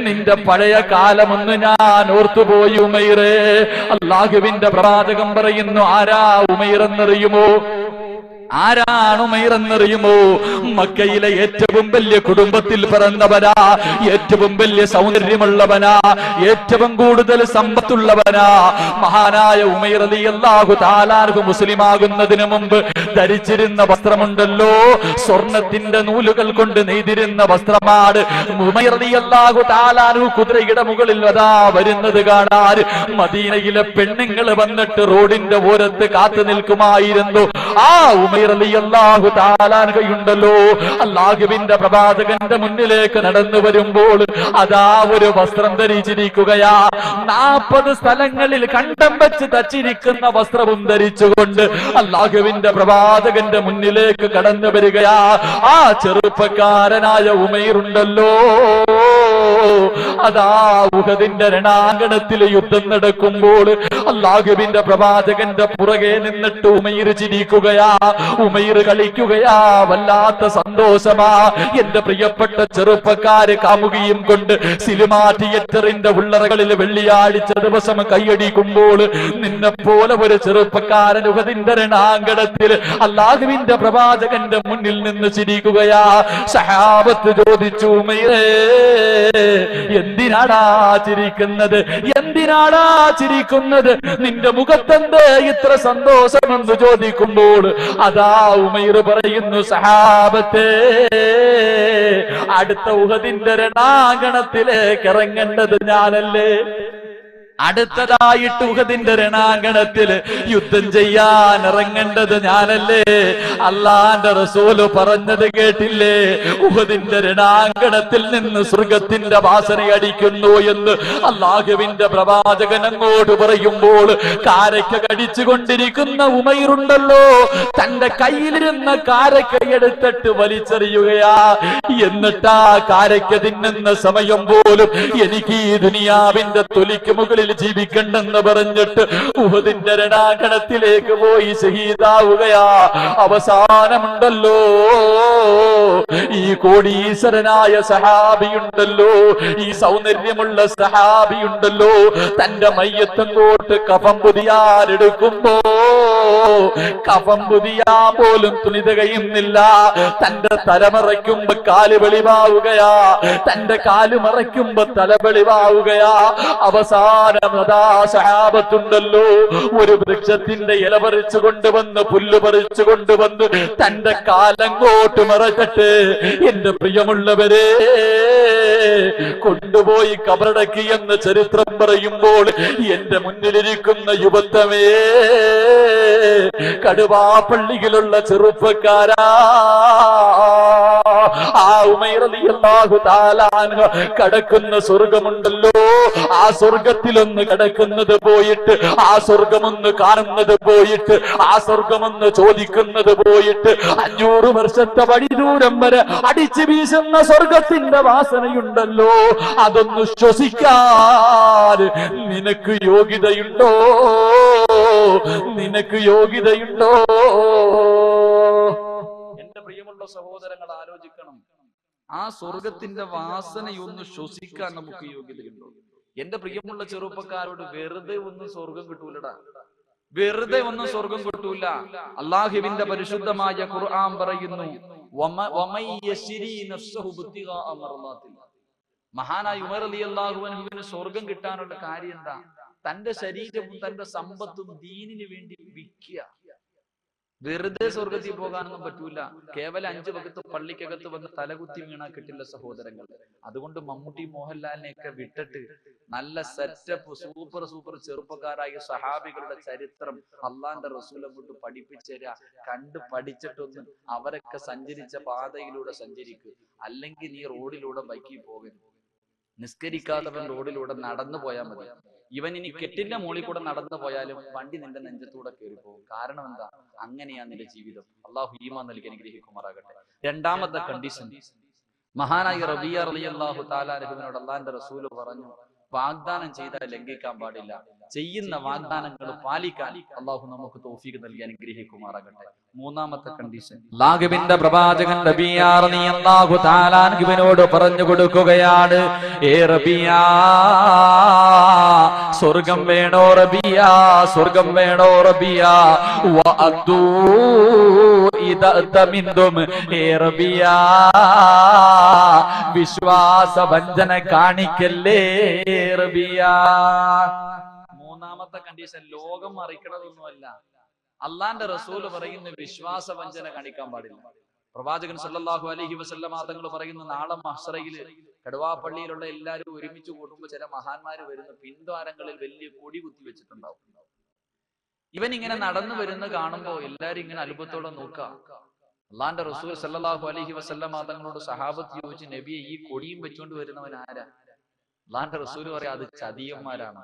നിന്റെ പഴയ കാലമൊന്ന് ഞാൻ ഓർത്തുപോയി ഉമൈറേ. അല്ലാഹുവിന്റെ പ്രവാചകൻ പറയുന്നു, ആരാ ഉമൈർ എന്നറിയുമോ? ആരാണ് ഉമൈർ എന്നറിയുമോ? മക്കയിലെ ഏറ്റവും വലിയ കുടുംബത്തിൽ പിറന്നവനാ, ഏറ്റവും വലിയ സൗന്ദര്യമുള്ളവനാ, ഏറ്റവും കൂടുതൽ സമ്പത്തുള്ളവനാ. മഹാനായ ഉമൈർ റളിയല്ലാഹു തആല അൻഹു മുസ്ലിമാകുന്നതിന് മുമ്പ് ധരിച്ചിരുന്ന വസ്ത്രമുണ്ടല്ലോ, സ്വർണത്തിന്റെ നൂലുകൾ കൊണ്ട് നെയ്തിരുന്ന വസ്ത്രമാണ്. ഉമൈർ റളിയല്ലാഹു തആല അൻഹു കുതിരയുടെ മുകളിൽ അതാ വരുന്നത് കാണാൻ മദീനയിലെ പെണ്ണുങ്ങൾ വന്നിട്ട് റോഡിന്റെ ഓരത്ത് കാത്തു നിൽക്കുമായിരുന്നു. ആ ഉമൈർ റളിയല്ലാഹു തആല അൻഹുണ്ടല്ലോ, അല്ലാഹുവിന്റെ പ്രവാചകന്റെ മുന്നിലേക്ക് നടന്നു വരുമ്പോൾ അതാ ഒരു വസ്ത്രം ധരിച്ചിരിക്കുകയാ. 40 സ്ഥലങ്ങളിൽ കണ്ടം വെച്ച് തച്ചിരിക്കുന്ന വസ്ത്രവും ധരിച്ചുകൊണ്ട് അല്ലാഹുവിന്റെ പ്രവാചകന്റെ മുന്നിലേക്ക് കടന്നു വരികയാ. ആ ചെറുപ്പക്കാരനായ ഉമൈർ ഉണ്ടല്ലോ, അതാ ഉഹദിന്റെ രണാങ്കണത്തിൽ യുദ്ധം നടക്കുമ്പോൾ അല്ലാഹുവിന്റെ പ്രവാചകന്റെ പുറകെ നിന്നിട്ട് ഉമൈർ ചിരിക്കുകയാ, ഉമൈർ കളിക്കുകയാ. വല്ലാത്ത സന്തോഷമാ. എന്റെ പ്രിയപ്പെട്ട ചെറുപ്പക്കാര് കാമുകിയും കൊണ്ട് സിനിമാ തിയേറ്ററിന്റെ ഉള്ളറകളിൽ വെള്ളിയാഴ്ച ദിവസം കൈയടിക്കുമ്പോൾ നിന്നെ പോലെ ഒരു ചെറുപ്പക്കാരൻ ഉഹദിന്റെ രണാങ്കണത്തിൽ അല്ലാഹുവിന്റെ പ്രവാചകന്റെ മുന്നിൽ നിന്ന് ചിരിക്കുകയാ. സഹാബത്ത് ചോദിച്ചു, ഉമൈറേ എന്തിനാടാ ചിരിക്കുന്നത്? എന്തിനാടാ ചിരിക്കുന്നത്? നിന്റെ മുഖത്തെന്ത് ഇത്ര സന്തോഷമെന്ന് ചോദിക്കുമ്പോൾ അതാ ഉമൈർ പറയുന്നു, സഹാബത്തേ, അടുത്ത ഉഹദിന്റെ രണാങ്കണത്തിലേക്ക് ഇറങ്ങേണ്ടത് ഞാനല്ലേ? അടുത്തതായിട്ട് ഉഹദിന്റെ രണാങ്കണത്തിൽ യുദ്ധം ചെയ്യാൻ ഇറങ്ങേണ്ടത് ഞാനല്ലേ? അല്ലാഹുവിന്റെ റസൂല് പറഞ്ഞത് കേട്ടില്ലേ? ഉഹദിന്റെ രണാങ്കണത്തിൽ നിന്ന് സ്വർഗത്തിന്റെ വാസന അടിക്കുന്നു എന്ന് അല്ലാഹുവിന്റെ പ്രവാചകൻ അങ്ങോട്ട് പറയുമ്പോൾ കാരക്ക കടിച്ചുകൊണ്ടിരിക്കുന്ന ഉമൈറുണ്ടല്ലോ, തന്റെ കയ്യിലിരുന്ന കാരക്ക എടുത്തിട്ട് വലിച്ചെറിയുകയാ. എന്നിട്ടാ കാരക്ക തിന്നുന്ന സമയം പോലും എനിക്ക് ഈ ദുനിയാവിന്റെ തൊലിക്ക് മുകളിൽ ജീവിക്കണ്ടെന്ന് പറഞ്ഞിട്ട് ഉഹദിന്റെ രണാങ്കണത്തിലേക്ക് പോയി ശഹീദാവുകയാ. അവസാനമുണ്ടല്ലോ, ഈ കോടീശ്വരനായ സഹാബിയുണ്ടല്ലോ, ഈ സൗന്ദര്യമുള്ള സഹാബിയുണ്ടല്ലോ, തന്റെ മയ്യത്തങ്ങോട്ട് കഫം പുതിയാരെടുക്കുമ്പോ കഫം പുതിയാ പോലും തുണി തികയുന്നില്ല. തന്റെ തലമറയ്ക്കുമ്പോ കാല് വെളിവാവുകയാ, തന്റെ കാല് മറയ്ക്കുമ്പോ തല വെളിവാവുകയാ. സഹാബത്തുണ്ടല്ലോ, ഒരു വൃക്ഷത്തിന്റെ ഇല പറിച്ചു കൊണ്ടുവന്ന് പുല്ല് പറിച്ചു കൊണ്ടുവന്ന് തന്റെ കാലങ്ങോട്ട് മറച്ചിട്ട് എന്റെ പ്രിയമുള്ളവരെ കൊണ്ടുപോയി കബറടക്കി എന്ന് ചരിത്രം പറയുമ്പോൾ എന്റെ മുന്നിലിരിക്കുന്ന യുവത്വമേ, കടുവാപ്പള്ളിയിലുള്ള ചെറുപ്പക്കാരാ, ആ ഉമൈർ റളിയല്ലാഹു തആല അൻഹു കടക്കുന്ന സ്വർഗമുണ്ടല്ലോ, ആ സ്വർഗത്തിലൊന്ന് കിടക്കുന്നത് പോയിട്ട്, ആ സ്വർഗമൊന്ന് കാണുന്നത് പോയിട്ട്, ആ സ്വർഗമൊന്ന് ചോദിക്കുന്നത് പോയിട്ട് 500 വർഷത്തെ വഴിദൂരം വരെ അടിച്ചു വീശുന്ന സ്വർഗത്തിന്റെ വാസനയുണ്ടല്ലോ, അതൊന്ന് ശ്വസിക്കാൻ നിനക്ക് യോഗ്യതയുണ്ടോ? നിനക്ക് യോഗ്യതയുണ്ടോ? എന്റെ പ്രിയമുള്ള സഹോദരങ്ങൾ ആലോചിക്കണം, ആ സ്വർഗത്തിന്റെ വാസനയൊന്ന് ശ്വസിക്കാൻ നമുക്ക് യോഗ്യതയുണ്ടോ? എന്റെ പ്രിയമുള്ള ചെറുപ്പക്കാരോട് വെറുതെ ഒന്നും സ്വർഗം കിട്ടൂലടാ, വെറുതെ ഒന്നും സ്വർഗം കിട്ടൂല. അല്ലാഹുവിന്റെ പരിശുദ്ധമായ ഖുർആൻ പറയുന്നു, മഹാനായ ഉമർ റളിയല്ലാഹു അൻഹുവിന് സ്വർഗം കിട്ടാനുള്ള കാര്യം എന്താ? തന്റെ ശരീരവും തന്റെ സമ്പത്തും ദീനിന് വേണ്ടി വിൽക്കുക. വെറുതെ സ്വർഗത്തിൽ പോകാനൊന്നും പറ്റൂല. കേവലം 5 വകത്ത് പള്ളിക്കകത്ത് വന്ന് തലകുത്തി വീണാ കിട്ടില്ല സഹോദരങ്ങൾ. അതുകൊണ്ട് മമ്മൂട്ടി മോഹൻലാലിനെയൊക്കെ വിട്ടിട്ട് നല്ല സെറ്റപ്പ് സൂപ്പർ ചെറുപ്പക്കാരായ സഹാബികളുടെ ചരിത്രം അള്ളാന്റെ റസൂൽ കൊണ്ട് പഠിപ്പിച്ചുതരാ. കണ്ട് പഠിച്ചിട്ടൊന്ന് അവരൊക്കെ സഞ്ചരിച്ച പാതയിലൂടെ സഞ്ചരിക്കുക. അല്ലെങ്കിൽ നീ റോഡിലൂടെ ബൈക്കിൽ പോകരുത്. നിസ്കരിക്കാത്തവൻ റോഡിലൂടെ നടന്നു പോയാൽ മതി. ഇവൻ ഇനി കെട്ടിന്റെ മുകളിൽ കൂടെ നടന്നു പോയാലും വണ്ടി നിന്റെ നെഞ്ചത്തൂടെ കയറി പോകും. കാരണം എന്താ? അങ്ങനെയാ നിന്റെ ജീവിതം. അള്ളാഹു ഈമാൻ നൽകി അനുഗ്രഹിക്കുമാറാകട്ടെ. രണ്ടാമത്തെ കണ്ടീഷൻ, മഹാനായ റബീഅ റളിയല്ലാഹു തആല അൻഹുവിനോട് അല്ലാഹുവിന്റെ റസൂൽ പറഞ്ഞു, വാഗ്ദാനം ചെയ്താൽ ലംഘിക്കാൻ പാടില്ല. ചെയ്യുന്ന വാഗ്ദാനങ്ങൾ പാലിക്കാൻ അള്ളാഹു നമുക്ക് തൗഫീഖ് നൽകി അനുഗ്രഹിക്കുമാറാകട്ടെ. മൂന്നാമത്തെ കണ്ടീഷൻ, അല്ലാഹുവിന്റെ പ്രവാചകൻ റബീആ റളിയല്ലാഹു തആല അൻഹുവിനോട് പറഞ്ഞു കൊടുക്കുകയാണ്, ഏ റബീആ, സ്വർഗം വേണോ റബീആ, സ്വർഗം വേണോ റബീആ, വഅദൂ ഇദാ തമിൻതും, ഏ റബീആ, വിശ്വാസ വഞ്ചന കാണിക്കല്ലേ റബീആ. മൂന്നാമത്തെ കണ്ടീഷൻ ലോകം അറിയിക്കണതൊന്നുമല്ല, അള്ളാന്റെ റസൂല് പറയുന്ന വിശ്വാസ വഞ്ചന കാണിക്കാൻ പാടില്ല. പ്രവാചകൻ സല്ലല്ലാഹു അലൈഹി വസല്ലമ തങ്ങൾ പറയുന്ന നാളെ മഹ്ശറയിൽ കടുവാപ്പള്ളിയിലുള്ള എല്ലാവരും ഒരുമിച്ച് കൂടുമ്പോൾ ചില മഹാന്മാര് വരുന്ന പിൻദ്വാരങ്ങളിൽ വലിയ കൊടി കുത്തി വെച്ചിട്ടുണ്ടാവും. ഇവൻ ഇങ്ങനെ നടന്നു വരുന്ന കാണുമ്പോൾ എല്ലാരും ഇങ്ങനെ അത്ഭുതത്തോടെ നോക്കുക. അള്ളാന്റെ റസൂൽ സല്ലല്ലാഹു അലൈഹി വസല്ലമ തങ്ങളോട് സഹാബത്ത് ചോദിച്ചു, നബിയെ ഈ കൊടിയും വെച്ചുകൊണ്ട് വരുന്നവൻ ആരാ? അള്ളാന്റെ റസൂൽ പറയാം, അത് ചതിയന്മാരാണ്.